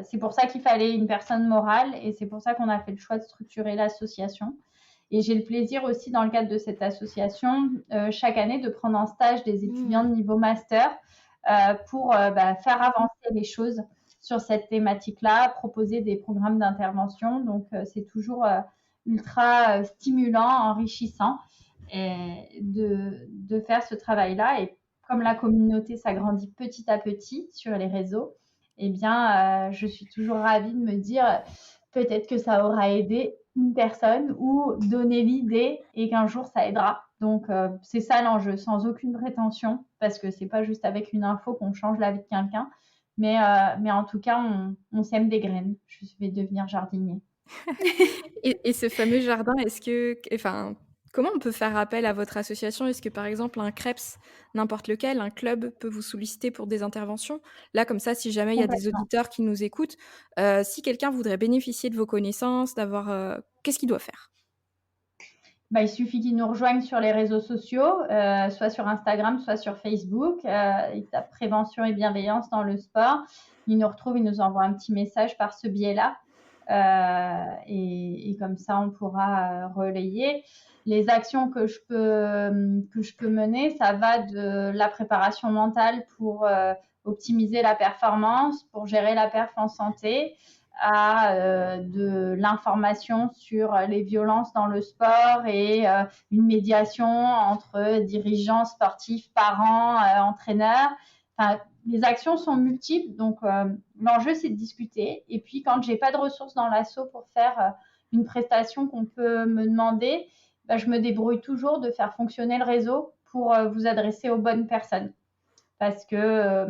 c'est pour ça qu'il fallait une personne morale et c'est pour ça qu'on a fait le choix de structurer l'association. Et j'ai le plaisir aussi, dans le cadre de cette association, chaque année, de prendre en stage des étudiants de niveau master pour faire avancer les choses sur cette thématique-là, proposer des programmes d'intervention. Donc, c'est toujours ultra stimulant, enrichissant et de faire ce travail-là. Et comme la communauté s'agrandit petit à petit sur les réseaux, eh bien, je suis toujours ravie de me dire peut-être que ça aura aidé une personne ou donné l'idée et qu'un jour ça aidera. Donc, c'est ça l'enjeu, sans aucune prétention, parce que c'est pas juste avec une info qu'on change la vie de quelqu'un, mais en tout cas, on sème des graines. Je vais devenir jardinier. Et ce fameux jardin, comment on peut faire appel à votre association? Est-ce que, par exemple, un CREPS, n'importe lequel, un club peut vous solliciter pour des interventions? Là, comme ça, si jamais il y a des auditeurs qui nous écoutent, si quelqu'un voudrait bénéficier de vos connaissances, qu'est-ce qu'il doit faire? Il suffit qu'ils nous rejoignent sur les réseaux sociaux, soit sur Instagram, soit sur Facebook. Ils tapent prévention et bienveillance dans le sport. Ils nous retrouvent, ils nous envoient un petit message par ce biais-là. Et comme ça, on pourra relayer. Les actions que je peux mener, ça va de la préparation mentale pour optimiser la performance, pour gérer la perf en santé, à de l'information sur les violences dans le sport et une médiation entre dirigeants sportifs, parents, entraîneurs. Enfin, les actions sont multiples, donc l'enjeu c'est de discuter. Et puis quand j'ai pas de ressources dans l'asso pour faire une prestation qu'on peut me demander, je me débrouille toujours de faire fonctionner le réseau pour vous adresser aux bonnes personnes. Parce que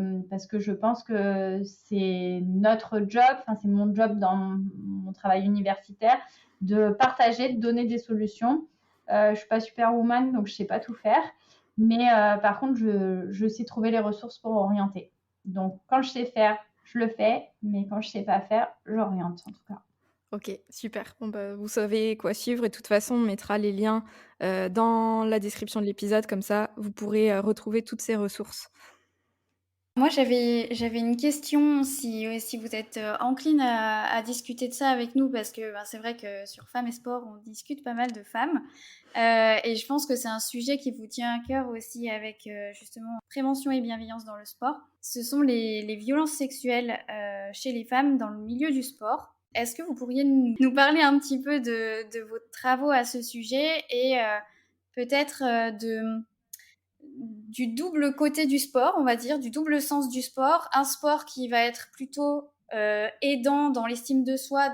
je pense que c'est notre job, c'est mon job dans mon travail universitaire, de partager, de donner des solutions. Je ne suis pas superwoman, donc je ne sais pas tout faire. Mais par contre, je sais trouver les ressources pour orienter. Donc, quand je sais faire, je le fais. Mais quand je ne sais pas faire, j'oriente en tout cas. Ok, super. Bon, vous savez quoi suivre et de toute façon, on mettra les liens dans la description de l'épisode, comme ça, vous pourrez retrouver toutes ces ressources. Moi, j'avais une question, si vous êtes encline à discuter de ça avec nous, parce que c'est vrai que sur Femmes et Sport, on discute pas mal de femmes. Et je pense que c'est un sujet qui vous tient à cœur aussi avec justement prévention et bienveillance dans le sport. Ce sont les violences sexuelles chez les femmes dans le milieu du sport. Est-ce que vous pourriez nous parler un petit peu de vos travaux à ce sujet et peut-être du double côté du sport, on va dire, du double sens du sport, un sport qui va être plutôt aidant dans l'estime de soi,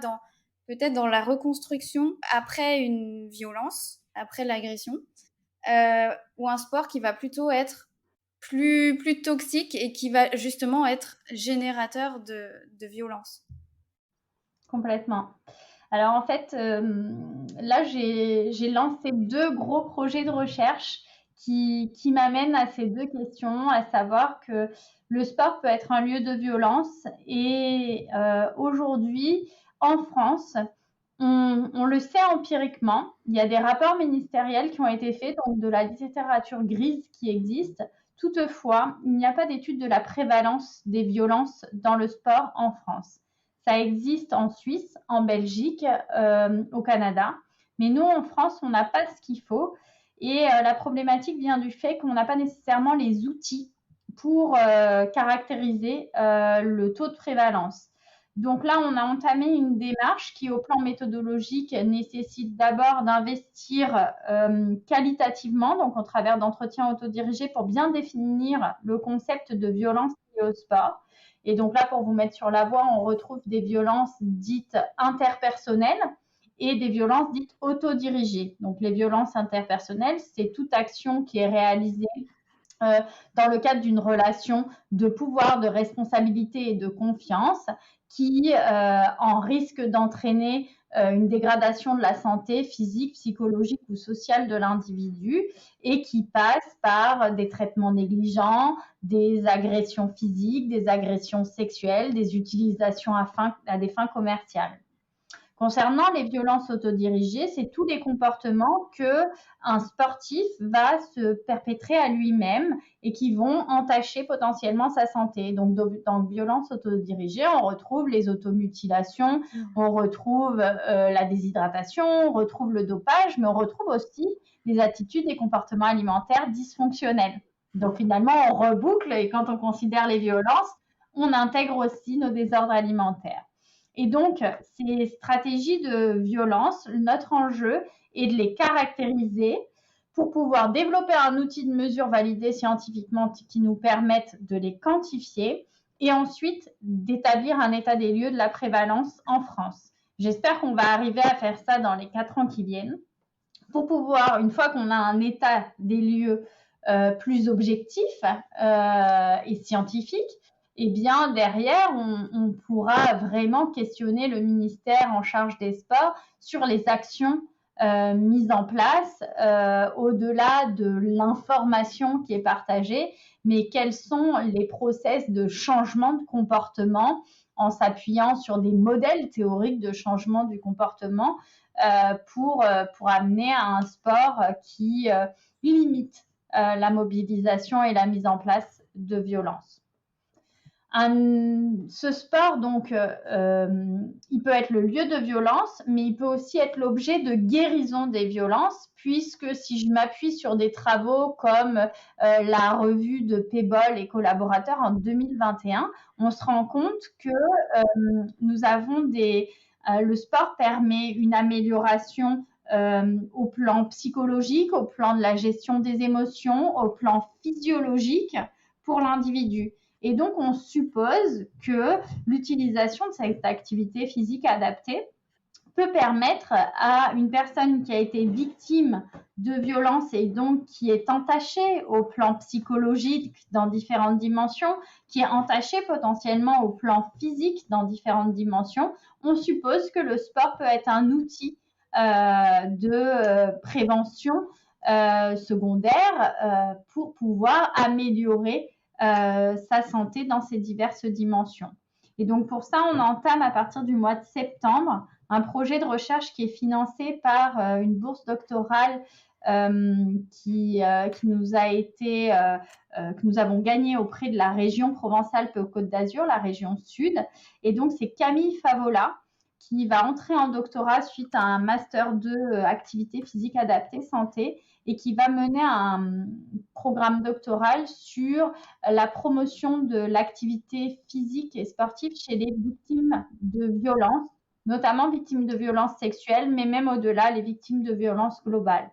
peut-être dans la reconstruction après une violence, après l'agression, ou un sport qui va plutôt être plus toxique et qui va justement être générateur de violence. Complètement. Alors en fait, là j'ai lancé 2 gros projets de recherche qui m'amènent à ces 2 questions, à savoir que le sport peut être un lieu de violence et aujourd'hui, en France, on le sait empiriquement. Il y a des rapports ministériels qui ont été faits, donc de la littérature grise qui existe. Toutefois, il n'y a pas d'étude de la prévalence des violences dans le sport en France. Ça existe en Suisse, en Belgique, au Canada. Mais nous, en France, on n'a pas ce qu'il faut. Et la problématique vient du fait qu'on n'a pas nécessairement les outils pour caractériser le taux de prévalence. Donc là, on a entamé une démarche qui, au plan méthodologique, nécessite d'abord d'investir qualitativement, donc au travers d'entretiens autodirigés, pour bien définir le concept de violence liée au sport. Et donc là, pour vous mettre sur la voie, on retrouve des violences dites interpersonnelles et des violences dites autodirigées. Donc les violences interpersonnelles, c'est toute action qui est réalisée dans le cadre d'une relation de pouvoir, de responsabilité et de confiance qui en risque d'entraîner une dégradation de la santé physique, psychologique ou sociale de l'individu et qui passe par des traitements négligents, des agressions physiques, des agressions sexuelles, des utilisations à des fins commerciales. Concernant les violences autodirigées, c'est tous les comportements qu'un sportif va se perpétrer à lui-même et qui vont entacher potentiellement sa santé. Donc, dans violences autodirigées, on retrouve les automutilations, on retrouve la déshydratation, on retrouve le dopage, mais on retrouve aussi des attitudes et comportements alimentaires dysfonctionnels. Donc, finalement, on reboucle et quand on considère les violences, on intègre aussi nos désordres alimentaires. Et donc, ces stratégies de violence, notre enjeu est de les caractériser pour pouvoir développer un outil de mesure validé scientifiquement qui nous permette de les quantifier et ensuite d'établir un état des lieux de la prévalence en France. J'espère qu'on va arriver à faire ça dans les 4 ans qui viennent pour pouvoir, une fois qu'on a un état des lieux plus objectif et scientifique, et bien derrière, on pourra vraiment questionner le ministère en charge des sports sur les actions mises en place au-delà de l'information qui est partagée, mais quels sont les process de changement de comportement en s'appuyant sur des modèles théoriques de changement du comportement pour amener à un sport qui limite la mobilisation et la mise en place de violences. Ce sport, donc, il peut être le lieu de violence, mais il peut aussi être l'objet de guérison des violences, puisque si je m'appuie sur des travaux comme la revue de Payball et collaborateurs en 2021, on se rend compte que nous avons le sport permet une amélioration au plan psychologique, au plan de la gestion des émotions, au plan physiologique pour l'individu. Et donc, on suppose que l'utilisation de cette activité physique adaptée peut permettre à une personne qui a été victime de violence et donc qui est entachée au plan psychologique dans différentes dimensions, qui est entachée potentiellement au plan physique dans différentes dimensions. On suppose que le sport peut être un outil de prévention secondaire pour pouvoir améliorer sa santé dans ces diverses dimensions. Et donc pour ça, on entame à partir du mois de septembre un projet de recherche qui est financé par une bourse doctorale qui nous a été que nous avons gagné auprès de la région Provence-Alpes-Côte d'Azur, la région sud. Et donc c'est Camille Favola qui va entrer en doctorat suite à un master 2 activité physique adaptée santé et qui va mener un programme doctoral sur la promotion de l'activité physique et sportive chez les victimes de violences, notamment victimes de violences sexuelles, mais même au-delà, les victimes de violences globales.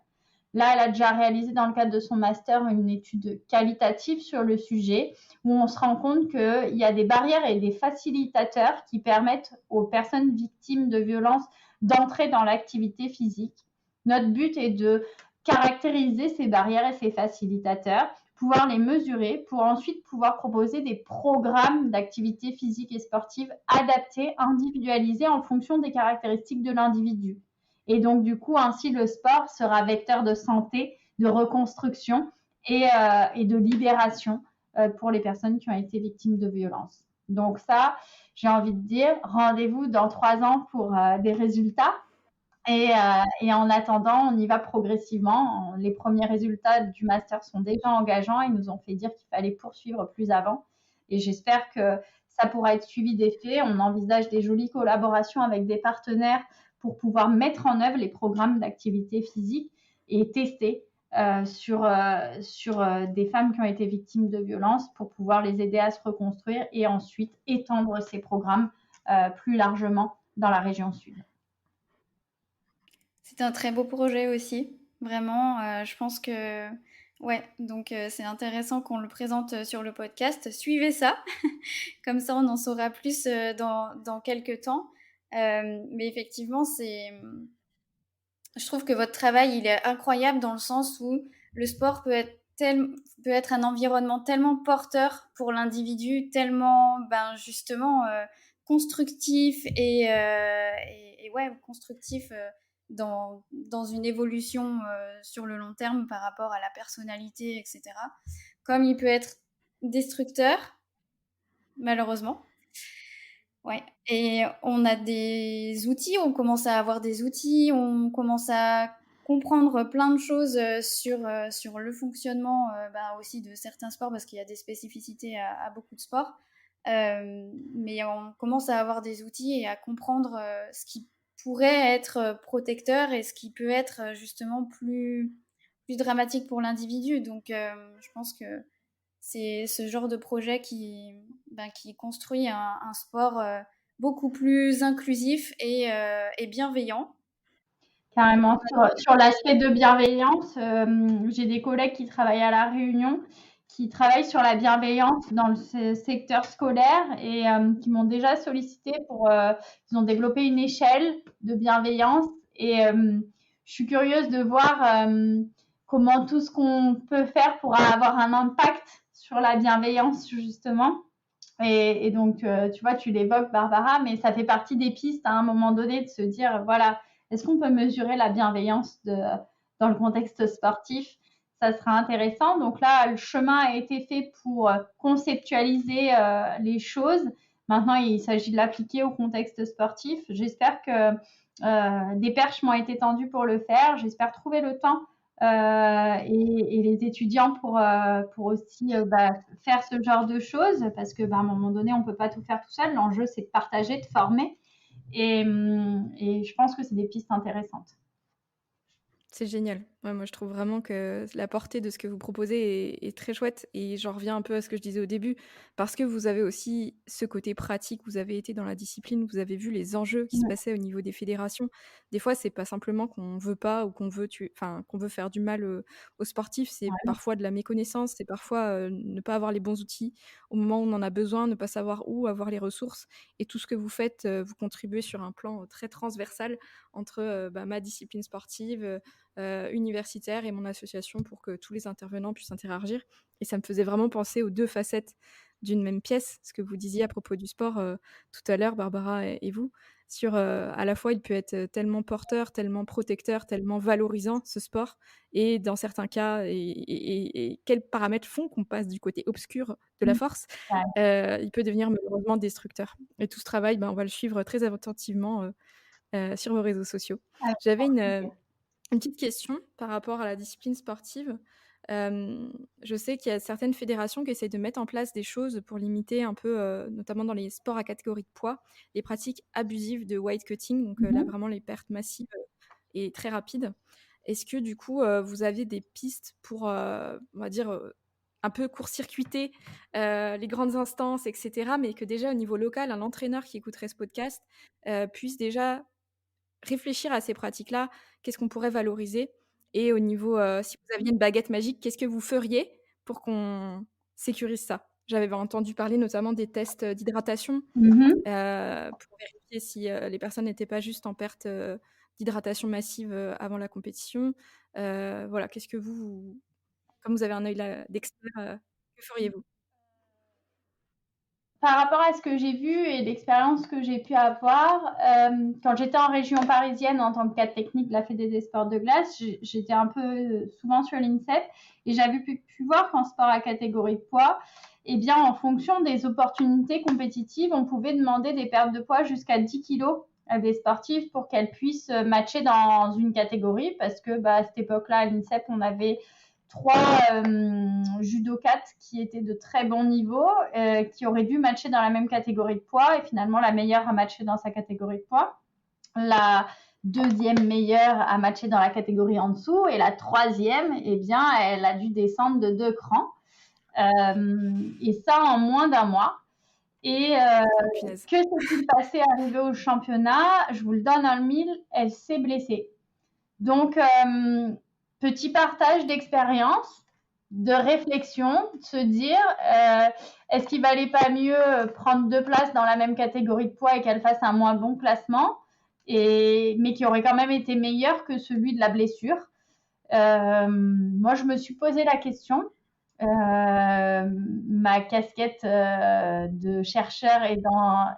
Là, elle a déjà réalisé dans le cadre de son master une étude qualitative sur le sujet où on se rend compte qu'il y a des barrières et des facilitateurs qui permettent aux personnes victimes de violences d'entrer dans l'activité physique. Notre but est de caractériser ces barrières et ces facilitateurs, pouvoir les mesurer pour ensuite pouvoir proposer des programmes d'activité physique et sportive adaptés, individualisés en fonction des caractéristiques de l'individu. Et donc, du coup, ainsi, le sport sera vecteur de santé, de reconstruction et de libération pour les personnes qui ont été victimes de violences. Donc ça, j'ai envie de dire, rendez-vous dans 3 ans pour des résultats. Et en attendant, on y va progressivement. Les premiers résultats du master sont déjà engageants. Ils nous ont fait dire qu'il fallait poursuivre plus avant. Et j'espère que ça pourra être suivi d'effet. On envisage des jolies collaborations avec des partenaires pour pouvoir mettre en œuvre les programmes d'activité physique et tester sur des femmes qui ont été victimes de violences pour pouvoir les aider à se reconstruire et ensuite étendre ces programmes plus largement dans la région sud. C'est un très beau projet aussi, vraiment. Je pense que ouais, donc c'est intéressant qu'on le présente sur le podcast. Suivez ça, comme ça on en saura plus dans quelques temps. Mais effectivement, je trouve que votre travail il est incroyable dans le sens où le sport peut être un environnement tellement porteur pour l'individu, tellement justement constructif et ouais, constructif dans une évolution sur le long terme par rapport à la personnalité, etc. Comme il peut être destructeur, malheureusement. Ouais. Et on a des outils, on commence à avoir des outils, on commence à comprendre plein de choses sur le fonctionnement aussi de certains sports parce qu'il y a des spécificités à beaucoup de sports. Mais on commence à avoir des outils et à comprendre ce qui pourrait être protecteur et ce qui peut être justement plus dramatique pour l'individu. Donc, je pense que c'est ce genre de projet qui construit un sport beaucoup plus inclusif et bienveillant. Carrément, sur l'aspect de bienveillance, j'ai des collègues qui travaillent à La Réunion, qui travaillent sur la bienveillance dans le secteur scolaire et qui m'ont déjà sollicité ils ont développé une échelle de bienveillance et je suis curieuse de voir comment tout ce qu'on peut faire pourra avoir un impact sur la bienveillance justement. Et donc, tu vois, tu l'évoques, Barbara, mais ça fait partie des pistes à un moment donné de se dire, voilà, est-ce qu'on peut mesurer la bienveillance dans le contexte sportif? Ça sera intéressant. Donc là, le chemin a été fait pour conceptualiser les choses. Maintenant, il s'agit de l'appliquer au contexte sportif. J'espère que des perches m'ont été tendues pour le faire. J'espère trouver le temps et les étudiants pour aussi faire ce genre de choses parce que à un moment donné, on ne peut pas tout faire tout seul. L'enjeu, c'est de partager, de former. Et je pense que c'est des pistes intéressantes. C'est génial. Ouais, moi, je trouve vraiment que la portée de ce que vous proposez est très chouette et j'en reviens un peu à ce que je disais au début, parce que vous avez aussi ce côté pratique, vous avez été dans la discipline, vous avez vu les enjeux qui se Ouais, passaient au niveau des fédérations. Des fois, c'est pas simplement qu'on veut pas ou qu'on veut faire du mal, aux sportifs, c'est ouais, parfois de la méconnaissance, c'est parfois, ne pas avoir les bons outils au moment où on en a besoin, ne pas savoir où avoir les ressources et tout ce que vous faites, vous contribuez sur un plan, très transversal entre, ma discipline sportive, universitaire et mon association pour que tous les intervenants puissent interagir. Et ça me faisait vraiment penser aux 2 facettes d'une même pièce, ce que vous disiez à propos du sport, tout à l'heure, Barbara et vous, sur, à la fois il peut être, tellement porteur, tellement protecteur, tellement valorisant ce sport et dans certains cas et quels paramètres font qu'on passe du côté obscur de la mmh, force, ouais, il peut devenir malheureusement destructeur. Et tout ce travail, ben, on va le suivre très attentivement, sur vos réseaux sociaux. avec J'avais plaisir. une petite question par rapport à la discipline sportive. Je sais qu'il y a certaines fédérations qui essayent de mettre en place des choses pour limiter un peu, notamment dans les sports à catégorie de poids, les pratiques abusives de weight cutting, donc Mmh là mh. vraiment les pertes massives, et très rapides. Est-ce que du coup, vous avez des pistes pour, on va dire, un peu court-circuiter, les grandes instances et cetera, mais que déjà au niveau local, un entraîneur qui écouterait ce podcast, puisse déjà réfléchir à ces pratiques-là, qu'est-ce qu'on pourrait valoriser? Et au niveau, si vous aviez une baguette magique, qu'est-ce que vous feriez pour qu'on sécurise ça? J'avais entendu parler notamment des tests, d'hydratation, Mmh. pour vérifier si, les personnes n'étaient pas juste en perte, d'hydratation massive, avant la compétition. Voilà, qu'est-ce que comme vous avez un œil là d'expert, que feriez-vous? Par rapport à ce que j'ai vu et l'expérience que j'ai pu avoir, quand j'étais en région parisienne en tant que cadre technique de la Fédé des sports de glace, j'étais un peu souvent sur l'INSEP et j'avais pu voir qu'en sport à catégorie de poids, eh bien, en fonction des opportunités compétitives, on pouvait demander des pertes de poids jusqu'à 10 kilos à des sportifs pour qu'elles puissent matcher dans une catégorie parce que à cette époque-là, à l'INSEP, on avait 3 judokates qui étaient de très bon niveau, qui auraient dû matcher dans la même catégorie de poids. Et finalement, la meilleure a matché dans sa catégorie de poids. La deuxième meilleure a matché dans la catégorie en dessous. Et la troisième, eh bien, elle a dû descendre de 2 crans. Et ça en moins d'un mois. Et Ah punaise. que s'est-il passé arrivé au championnat? Je vous le donne en le mille, elle s'est blessée. Donc, petit partage d'expérience, de réflexion, de se dire est-ce qu'il valait pas mieux prendre 2 places dans la même catégorie de poids et qu'elle fasse un moins bon classement, mais qui aurait quand même été meilleur que celui de la blessure. Moi, je me suis posé la question. Ma casquette de chercheur et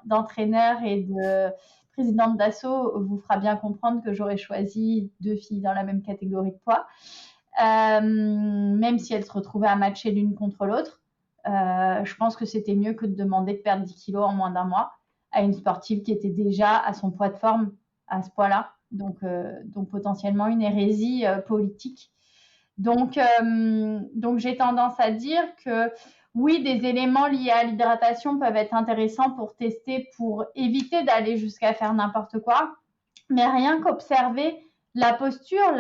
d'entraîneur et de présidente d'assaut vous fera bien comprendre que j'aurais choisi 2 filles dans la même catégorie de poids, même si elles se retrouvaient à matcher l'une contre l'autre. Je pense que c'était mieux que de demander de perdre 10 kilos en moins d'un mois à une sportive qui était déjà à son poids de forme à ce poids-là. Donc potentiellement une hérésie politique. Donc j'ai tendance à dire que oui, des éléments liés à l'hydratation peuvent être intéressants pour tester, pour éviter d'aller jusqu'à faire n'importe quoi. Mais rien qu'observer la posture,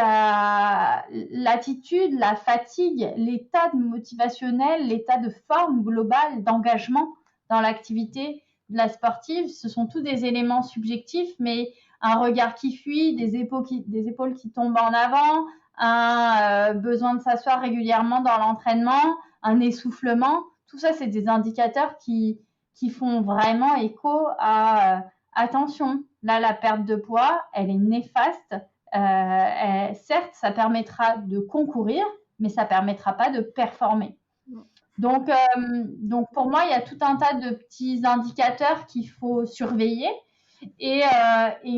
l'attitude, la fatigue, l'état motivationnel, l'état de forme global, d'engagement dans l'activité de la sportive, ce sont tous des éléments subjectifs, mais un regard qui fuit, des épaules qui tombent en avant, un besoin de s'asseoir régulièrement dans l'entraînement, un essoufflement, tout ça, c'est des indicateurs qui font vraiment écho à attention, là, la perte de poids, elle est néfaste. Certes, ça permettra de concourir, mais ça ne permettra pas de performer. Donc pour moi, il y a tout un tas de petits indicateurs qu'il faut surveiller et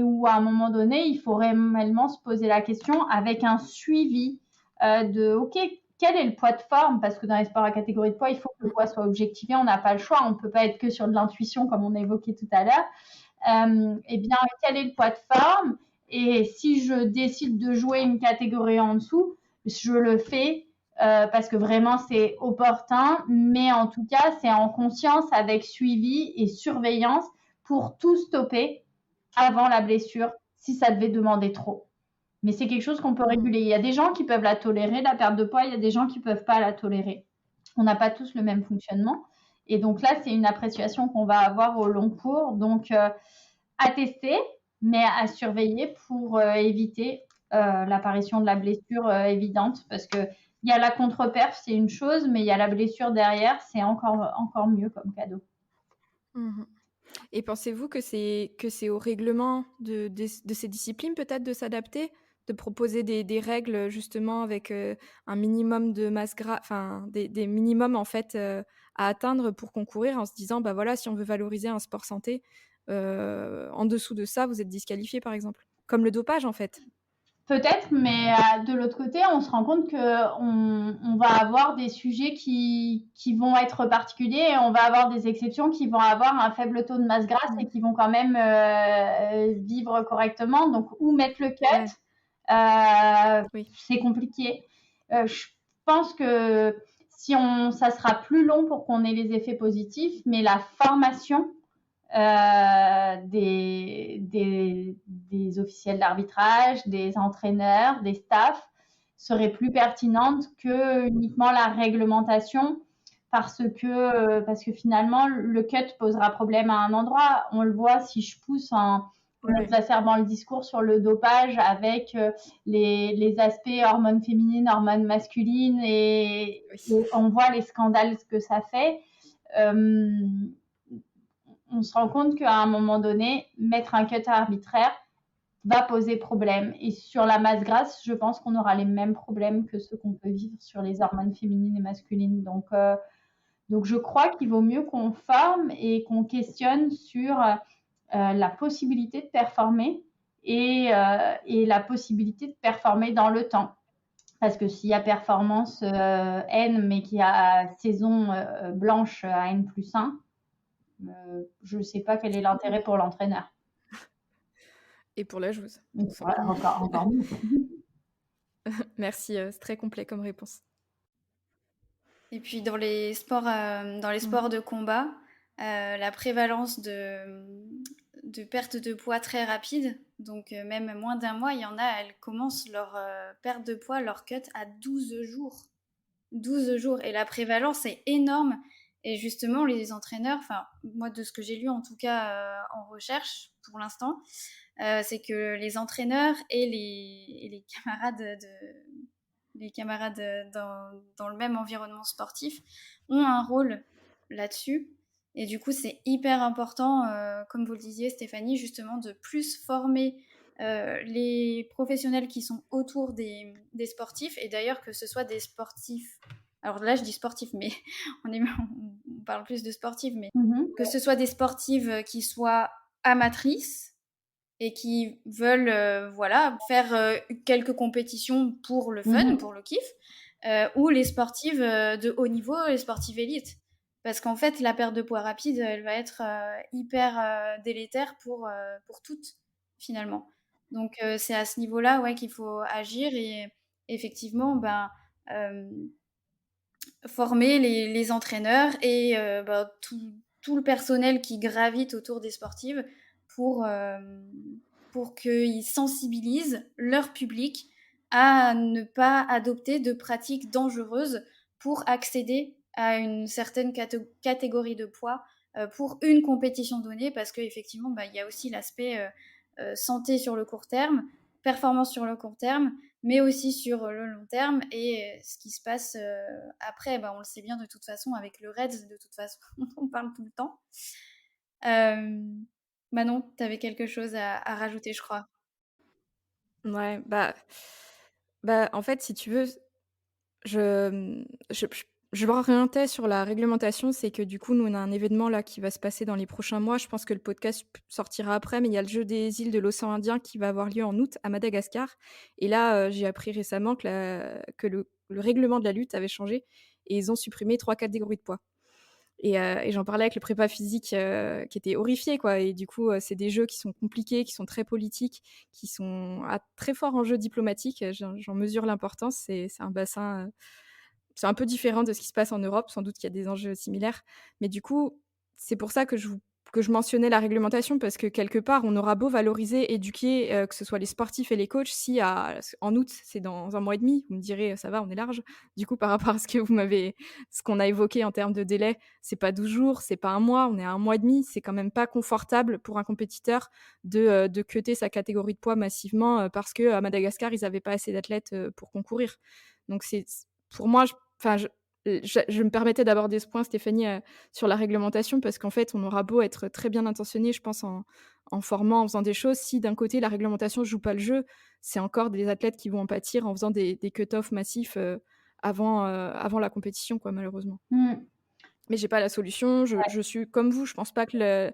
où, à un moment donné, il faut réellement se poser la question avec un suivi de OK, quel est le poids de forme? Parce que dans les sports à catégorie de poids, il faut que le poids soit objectivé. On n'a pas le choix. On ne peut pas être que sur de l'intuition, comme on a évoqué tout à l'heure. Eh bien, quel est le poids de forme? Et si je décide de jouer une catégorie en dessous, je le fais parce que vraiment c'est opportun, mais en tout cas, c'est en conscience avec suivi et surveillance pour tout stopper avant la blessure si ça devait demander trop. Mais c'est quelque chose qu'on peut réguler. Il y a des gens qui peuvent la tolérer, la perte de poids, il y a des gens qui peuvent pas la tolérer. On n'a pas tous le même fonctionnement. Et donc là, c'est une appréciation qu'on va avoir au long cours. Donc, à tester, mais à surveiller pour éviter l'apparition de la blessure évidente. Parce que il y a la contre-perf, c'est une chose, mais il y a la blessure derrière, c'est encore mieux comme cadeau. Et pensez-vous que c'est au règlement de ces disciplines peut-être de s'adapter, de proposer des règles justement avec un minimum de masse grasse, enfin des minimums en fait à atteindre pour concourir en se disant bah voilà, si on veut valoriser un sport santé, en dessous de ça, vous êtes disqualifié par exemple, comme le dopage en fait. Peut-être, mais de l'autre côté, on se rend compte qu'on va avoir des sujets qui vont être particuliers et on va avoir des exceptions qui vont avoir un faible taux de masse grasse et qui vont quand même vivre correctement. Donc, où mettre le cut, Oui. c'est compliqué. Je pense que ça sera plus long pour qu'on ait les effets positifs, mais la formation des officiels d'arbitrage, des entraîneurs, des staffs serait plus pertinente que uniquement la réglementation parce que finalement le cut posera problème à un endroit. On le voit si je pousse en exacerbant le discours sur le dopage avec les aspects hormones féminines, hormones masculines et on voit les scandales que ça fait. On se rend compte qu'à un moment donné, mettre un cut arbitraire va poser problème. Et sur la masse grasse, je pense qu'on aura les mêmes problèmes que ceux qu'on peut vivre sur les hormones féminines et masculines. Donc je crois qu'il vaut mieux qu'on forme et qu'on questionne sur la possibilité de performer et la possibilité de performer dans le temps. Parce que s'il y a performance N, mais qu'il y a saison blanche à N+1, je ne sais pas quel est l'intérêt pour l'entraîneur. Et pour la joueuse. Voilà, encore mieux. Merci, c'est très complet comme réponse. Et puis dans les sports de combat, la prévalence de perte de poids très rapide, donc même moins d'un mois, il y en a, elles commencent leur perte de poids, leur cut à 12 jours. 12 jours. Et la prévalence est énorme. Et justement, les entraîneurs, enfin, moi, de ce que j'ai lu en tout cas en recherche pour l'instant, c'est que les entraîneurs et les camarades dans le même environnement sportif ont un rôle là-dessus. Et du coup, c'est hyper important, comme vous le disiez, Stéphanie, justement, de plus former les professionnels qui sont autour des sportifs. Et d'ailleurs, que ce soit des sportifs... Alors là, je dis sportifs, mais on parle plus de sportifs, mais que ce soit des sportives qui soient amatrices et qui veulent faire quelques compétitions pour le fun, pour le kiff, ou les sportives de haut niveau, les sportives élites. Parce qu'en fait, la perte de poids rapide, elle va être hyper délétère pour toutes, finalement. Donc, c'est à ce niveau-là qu'il faut agir et effectivement, former les entraîneurs et tout le personnel qui gravite autour des sportives pour qu'ils sensibilisent leur public à ne pas adopter de pratiques dangereuses pour accéder à une certaine catégorie de poids pour une compétition donnée, parce qu'effectivement, il y a aussi l'aspect santé sur le court terme, performance sur le court terme, mais aussi sur le long terme. Et ce qui se passe après, on le sait bien de toute façon, avec le RED, de toute façon, on parle tout le temps. Manon, tu avais quelque chose à rajouter, je crois. Ouais, en fait, si tu veux, je m'orientais sur la réglementation, c'est que du coup, nous, on a un événement là qui va se passer dans les prochains mois. Je pense que le podcast sortira après, mais il y a le jeu des îles de l'océan Indien qui va avoir lieu en août à Madagascar. Et là, j'ai appris récemment que le règlement de la lutte avait changé et ils ont supprimé 3 catégories de poids. Et j'en parlais avec le prépa physique qui était horrifié, quoi. Et du coup, c'est des jeux qui sont compliqués, qui sont très politiques, qui sont à très fort enjeu diplomatique. J'en mesure l'importance. C'est un bassin... c'est un peu différent de ce qui se passe en Europe. Sans doute qu'il y a des enjeux similaires. Mais du coup, c'est pour ça que que je mentionnais la réglementation parce que quelque part, on aura beau valoriser, éduquer, que ce soit les sportifs et les coachs, si en août, c'est dans 1 mois et demi, vous me direz: «Ça va, on est large». Du coup, par rapport à ce qu'on a évoqué en termes de délai, c'est pas 12 jours, c'est pas 1 mois, on est à 1 mois et demi. C'est quand même pas confortable pour un compétiteur de cutter sa catégorie de poids massivement, parce qu'à Madagascar, ils avaient pas assez d'athlètes, pour concourir. Donc pour moi, je me permettais d'aborder ce point, Stéphanie, sur la réglementation parce qu'en fait, on aura beau être très bien intentionné, je pense, en formant, en faisant des choses, si d'un côté la réglementation joue pas le jeu, c'est encore des athlètes qui vont en pâtir en faisant des cut-off massifs, avant la compétition, quoi, malheureusement. Mmh. Mais j'ai pas la solution, Ouais. je suis comme vous, je pense pas que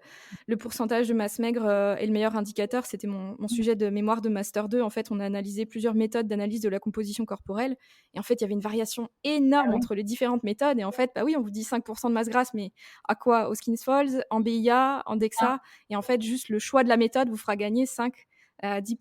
le pourcentage de masse maigre, est le meilleur indicateur. C'était mon sujet de mémoire de master 2. En fait, on a analysé plusieurs méthodes d'analyse de la composition corporelle et en fait, il y avait une variation énorme Ah oui. entre les différentes méthodes et en fait, bah oui, on vous dit 5 de masse grasse, mais à quoi? Au Skinfolds, en BIA, en Ah. DEXA et en fait, juste le choix de la méthode vous fera gagner 5 à 10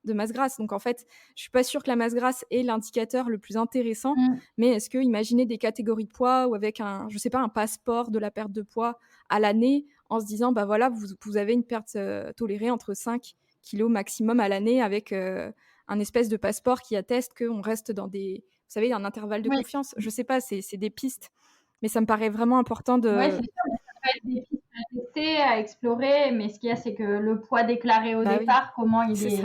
de masse grasse. Donc en fait, je suis pas sûre que la masse grasse est l'indicateur le plus intéressant, Mmh. mais est-ce que imaginez des catégories de poids ou avec je sais pas, un passeport de la perte de poids à l'année en se disant, bah voilà, vous avez une perte tolérée entre 5 kilos maximum à l'année avec un espèce de passeport qui atteste qu'on reste dans vous savez, un intervalle de Oui. confiance. Je sais pas, c'est des pistes, mais ça me paraît vraiment important Ouais, de. c'est sûr, mais ça peut être des pistes à tester, à explorer, mais ce qu'il y a, c'est que le poids déclaré au Bah oui, départ, c'est ça.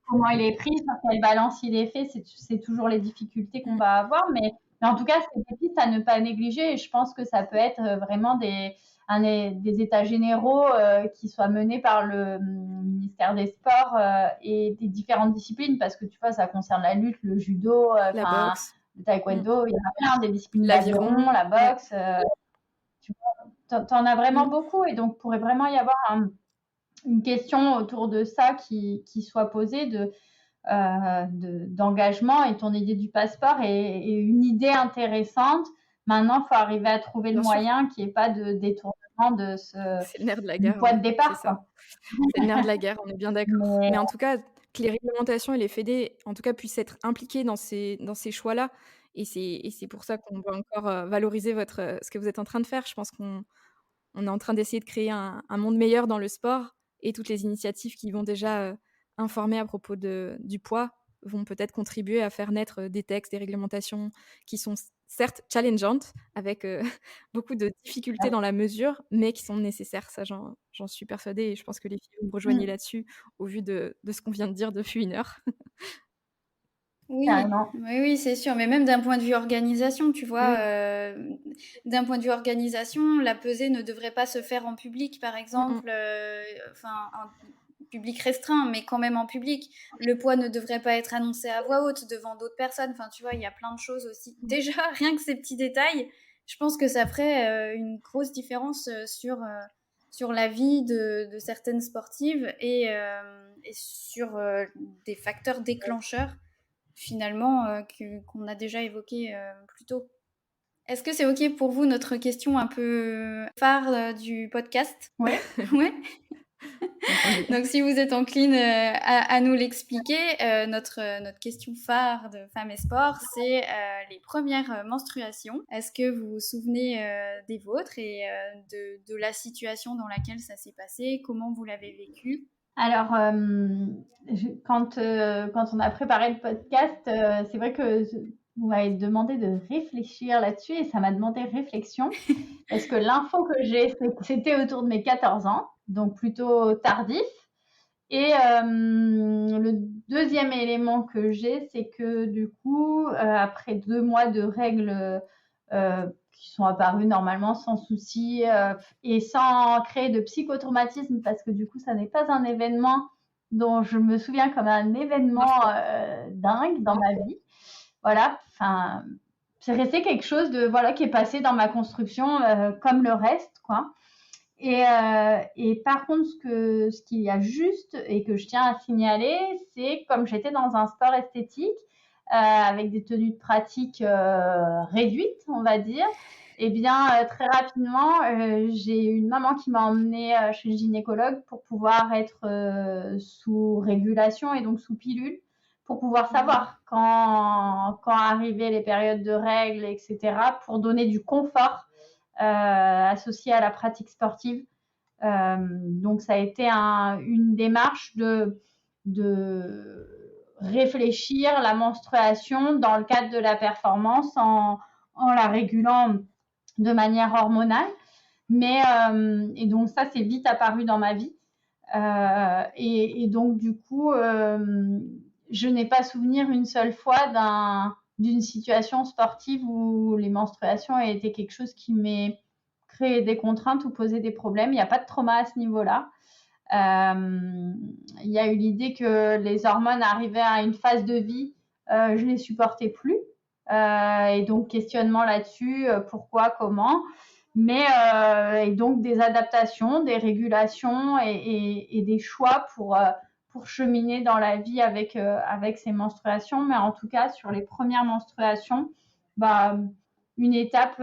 comment il est pris, sur quelle balance il est fait, c'est toujours les difficultés qu'on Mm. va avoir, mais en tout cas, c'est des pistes à ne pas négliger et je pense que ça peut être vraiment des états généraux qui soient menés par le ministère des Sports et des différentes disciplines parce que tu vois, ça concerne la lutte, le judo, La boxe, le taekwondo, il y en a plein, des disciplines l'aviron, l'aviron, la ouais. boxe, tu en as vraiment Mm. beaucoup et donc pourrait vraiment y avoir une question autour de ça qui soit posée d'engagement et ton idée du passeport est une idée intéressante. Maintenant, il faut arriver à trouver le Bien sûr. moyen qu'il n'y ait pas de détournement C'est le nerf de la du guerre, poids ouais, de c'est départ, ça. quoi. C'est le nerf de la guerre, on est bien d'accord. Mais Mais en tout cas, que les réglementations et les fédés, en tout cas, puissent être impliqués dans ces choix-là et c'est pour ça qu'on doit encore, valoriser ce que vous êtes en train de faire. Je pense qu'on est en train d'essayer de créer un monde meilleur dans le sport et toutes les initiatives qui vont déjà, informer à propos du poids vont peut-être contribuer à faire naître, des textes, des réglementations qui sont certes challengeantes avec, beaucoup de difficultés dans la mesure, mais qui sont nécessaires. Ça, j'en suis persuadée et je pense que les filles vous me rejoignez mmh, là-dessus au vu de ce qu'on vient de dire depuis 1 heure. Oui, carrément. oui, oui, c'est sûr, mais même d'un point de vue organisation, tu vois, Oui. d'un point de vue organisation, la pesée ne devrait pas se faire en public, par Mmh mh. exemple, enfin, en public restreint, mais quand même en public. Le poids ne devrait pas être annoncé à voix haute devant d'autres personnes. Enfin, tu vois, il y a plein de choses aussi. Déjà, rien que ces petits détails, je pense que ça ferait une grosse différence sur la vie de certaines sportives et sur des facteurs déclencheurs finalement qu'on a déjà évoqué plus tôt. Est-ce que c'est OK pour vous notre question un peu phare du podcast? Oui. Ouais. Entendu. Donc si vous êtes encline à nous l'expliquer, notre question phare de Femmes et Sport, c'est les premières menstruations. Est-ce que vous vous souvenez des vôtres et de la situation dans laquelle ça s'est passé? Comment vous l'avez vécu? Alors, quand on a préparé le podcast, c'est vrai que vous m'avez demandé de réfléchir là-dessus et ça m'a demandé réflexion parce que l'info que j'ai, c'est que c'était autour de mes 14 ans, donc plutôt tardif. Et le deuxième élément que j'ai, c'est que du coup, après 2 mois de règles qui sont apparues normalement sans souci et sans créer de psychotraumatisme, parce que du coup, ça n'est pas un événement dont je me souviens comme un événement dingue dans ma vie. Voilà, enfin, c'est resté quelque chose de voilà qui est passé dans ma construction comme le reste, quoi. Et par contre, ce qu'il y a juste et que je tiens à signaler, c'est comme j'étais dans un sport esthétique avec des tenues de pratique réduites, on va dire, et bien très rapidement, j'ai une maman qui m'a emmenée chez le gynécologue pour pouvoir être sous régulation et donc sous pilule, pour pouvoir savoir quand arrivaient les périodes de règles, etc., pour donner du confort associé à la pratique sportive. Donc, ça a été une démarche de réfléchir la menstruation dans le cadre de la performance en la régulant de manière hormonale. Et donc ça, c'est vite apparu dans ma vie. Et donc, du coup, je n'ai pas souvenir une seule fois d'une situation sportive où les menstruations aient été quelque chose qui m'ait créé des contraintes ou posé des problèmes. Il n'y a pas de trauma à ce niveau-là. Il y a eu l'idée que les hormones arrivaient à une phase de vie, je ne les supportais plus. Et donc, questionnement là-dessus, pourquoi, comment. Et donc, des adaptations, des régulations et des choix pour cheminer dans la vie avec ces menstruations. Mais en tout cas, sur les premières menstruations, une étape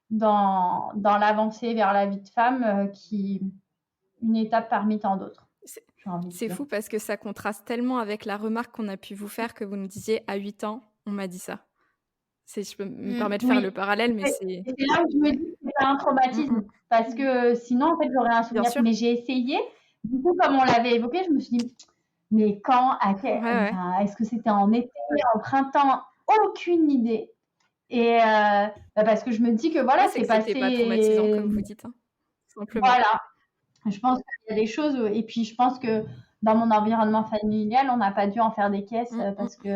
dans l'avancée vers la vie de femme une étape parmi tant d'autres. C'est fou parce que ça contraste tellement avec la remarque qu'on a pu vous faire que vous nous disiez à 8 ans, on m'a dit ça. Je peux me permettre de faire le parallèle, mais c'est... Et c'est là où je me dis que c'est pas un traumatisme, parce que sinon, en fait, j'aurais un souvenir. Mais j'ai essayé. Du coup, comme on l'avait évoqué, je me suis dit, mais quand, est-ce que c'était en été, en printemps? Aucune idée. Et parce que je me dis que voilà, c'est passé. C'était pas traumatisant, comme vous dites, simplement. Voilà. Je pense qu'il y a des choses, et puis je pense que dans mon environnement familial, on n'a pas dû en faire des caisses parce que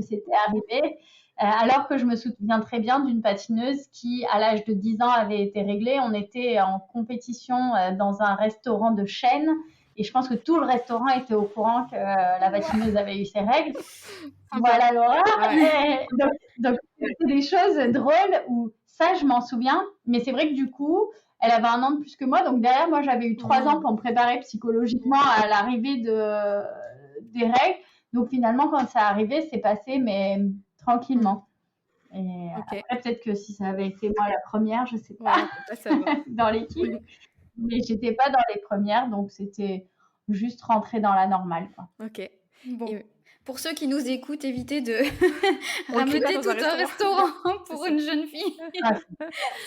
c'était arrivé. Alors que je me souviens très bien d'une patineuse qui, à l'âge de 10 ans, avait été réglée. On était en compétition dans un restaurant de chaîne, et je pense que tout le restaurant était au courant que la patineuse avait eu ses règles. Voilà, Laura. Ouais. Donc, c'est des choses drôles où ça, je m'en souviens. Mais c'est vrai que du coup, elle avait 1 an de plus que moi. Donc, derrière, moi, j'avais eu 3 ans pour me préparer psychologiquement à l'arrivée des règles. Donc, finalement, quand ça arrivait, c'est passé, mais tranquillement. Et après, peut-être que si ça avait été moi la première, je ne sais pas, dans l'équipe. Mais je n'étais pas dans les premières. Donc, c'était juste rentrer dans la normale, quoi. Ok. Bon. Pour ceux qui nous écoutent, évitez de rameuter tout un restaurant pour une jeune fille.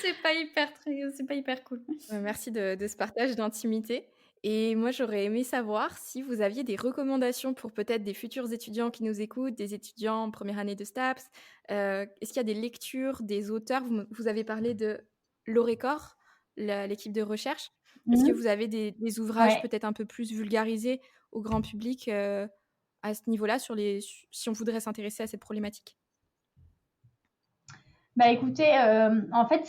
C'est pas hyper cool. Merci de ce partage d'intimité. Et moi, j'aurais aimé savoir si vous aviez des recommandations pour peut-être des futurs étudiants qui nous écoutent, des étudiants en première année de STAPS. Est-ce qu'il y a des lectures, des auteurs? Vous avez parlé de l'Orécor, l'équipe de recherche. Est-ce que vous avez des ouvrages peut-être un peu plus vulgarisés au grand public à ce niveau-là, si on voudrait s'intéresser à cette problématique? Écoutez, en fait,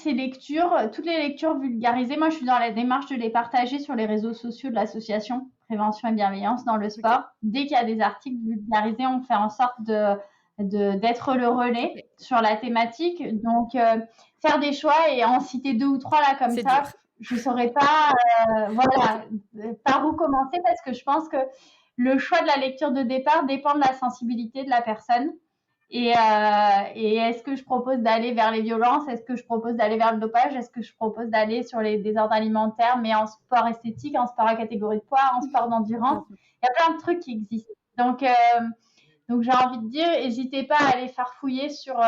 toutes les lectures vulgarisées, moi, je suis dans la démarche de les partager sur les réseaux sociaux de l'association Prévention et Bienveillance dans le sport. Dès qu'il y a des articles vulgarisés, on fait en sorte d'être le relais sur la thématique. Donc, faire des choix et en citer 2 ou 3 là comme ça, je ne saurais pas par où commencer, parce que je pense que le choix de la lecture de départ dépend de la sensibilité de la personne. Et est-ce que je propose d'aller vers les violences? Est-ce que je propose d'aller vers le dopage? Est-ce que je propose d'aller sur les désordres alimentaires, mais en sport esthétique, en sport à catégorie de poids, en sport d'endurance? Il y a plein de trucs qui existent. Donc j'ai envie de dire, n'hésitez pas à aller farfouiller sur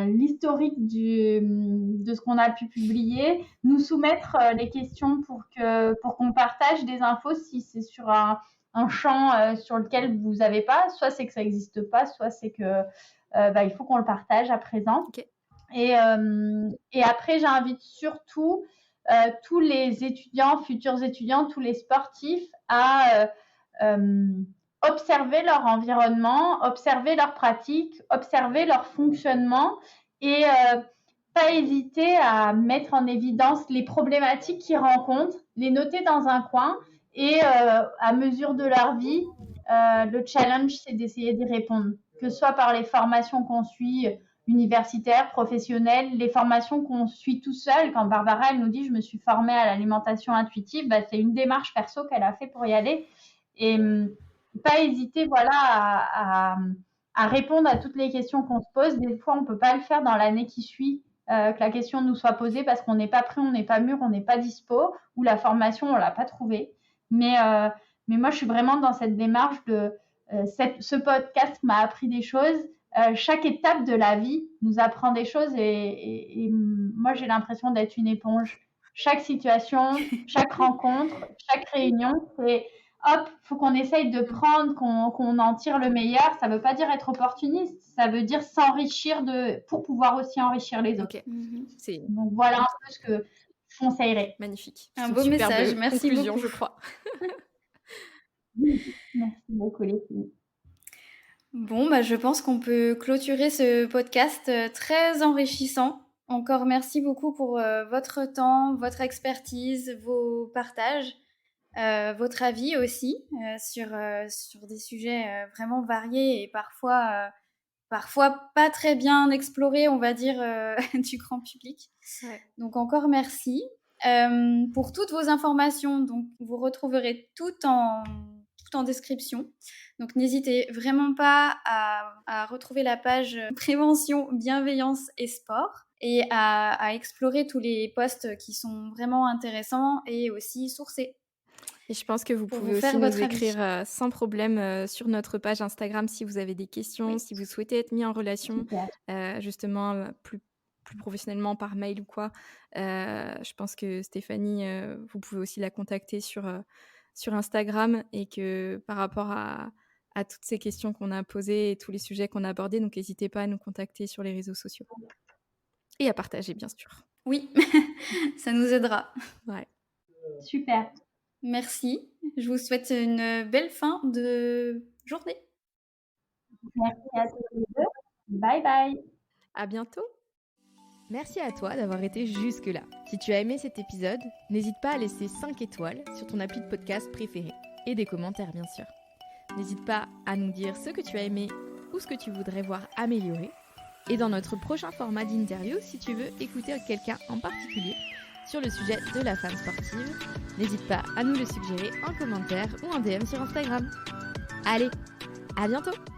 l'historique de ce qu'on a pu publier, nous soumettre les questions pour qu'on partage des infos si c'est sur un champ sur lequel vous n'avez pas, soit c'est que ça n'existe pas, soit c'est que il faut qu'on le partage à présent. Et après, j'invite surtout tous les étudiants, futurs étudiants, tous les sportifs à observer leur environnement, observer leurs pratiques, observer leur fonctionnement et pas hésiter à mettre en évidence les problématiques qu'ils rencontrent, les noter dans un coin. Et à mesure de leur vie, le challenge, c'est d'essayer d'y répondre, que ce soit par les formations qu'on suit universitaires, professionnelles, les formations qu'on suit tout seul. Quand Barbara, elle nous dit « je me suis formée à l'alimentation intuitive », c'est une démarche perso qu'elle a fait pour y aller. Et pas hésiter à répondre à toutes les questions qu'on se pose. Des fois, on ne peut pas le faire dans l'année qui suit. Que la question nous soit posée parce qu'on n'est pas prêt, on n'est pas mûr, on n'est pas dispo, ou la formation, on ne l'a pas trouvée. Mais moi, je suis vraiment dans cette démarche de ce podcast m'a appris des choses. Chaque étape de la vie nous apprend des choses et moi, j'ai l'impression d'être une éponge chaque situation, chaque rencontre, chaque réunion, c'est hop, faut qu'on essaye de prendre, qu'on en tire le meilleur. Ça veut pas dire être opportuniste, ça veut dire s'enrichir pour pouvoir aussi enrichir les autres. Ok, c'est Donc voilà un peu ce que je conseillerais. magnifique. Un C'est beau une superbe message, merci conclusion, beaucoup. je crois. Merci beaucoup les filles. Bon, bah, je pense qu'on peut clôturer ce podcast très enrichissant. Encore merci beaucoup pour votre temps, votre expertise, vos partages, votre avis aussi sur des sujets vraiment variés et parfois pas très bien explorés, on va dire, du grand public. Ouais. Donc encore merci. Pour toutes vos informations, donc, vous retrouverez tout en description. Donc n'hésitez vraiment pas à retrouver la page prévention, bienveillance et sport et à explorer tous les posts qui sont vraiment intéressants et aussi sourcés. Et je pense que vous Pour pouvez vous aussi faire nous votre écrire sans problème sur notre page Instagram si vous avez des questions, Oui. si vous souhaitez être mis en relation, Super. justement plus professionnellement par mail ou quoi. Je pense que Stéphanie, vous pouvez aussi la contacter sur Instagram et que par rapport à toutes ces questions qu'on a posées et tous les sujets qu'on a abordés, donc n'hésitez pas à nous contacter sur les réseaux sociaux. Et à partager, bien sûr. Oui, ça nous aidera. Ouais. Super. Merci. Je vous souhaite une belle fin de journée. Merci à tous les deux. Bye bye. À bientôt. Merci à toi d'avoir été jusque-là. Si tu as aimé cet épisode, n'hésite pas à laisser 5 étoiles sur ton appli de podcast préféré et des commentaires bien sûr. N'hésite pas à nous dire ce que tu as aimé ou ce que tu voudrais voir améliorer. Et dans notre prochain format d'interview, si tu veux écouter quelqu'un en particulier sur le sujet de la femme sportive, n'hésite pas à nous le suggérer en commentaire ou en DM sur Instagram. Allez, à bientôt!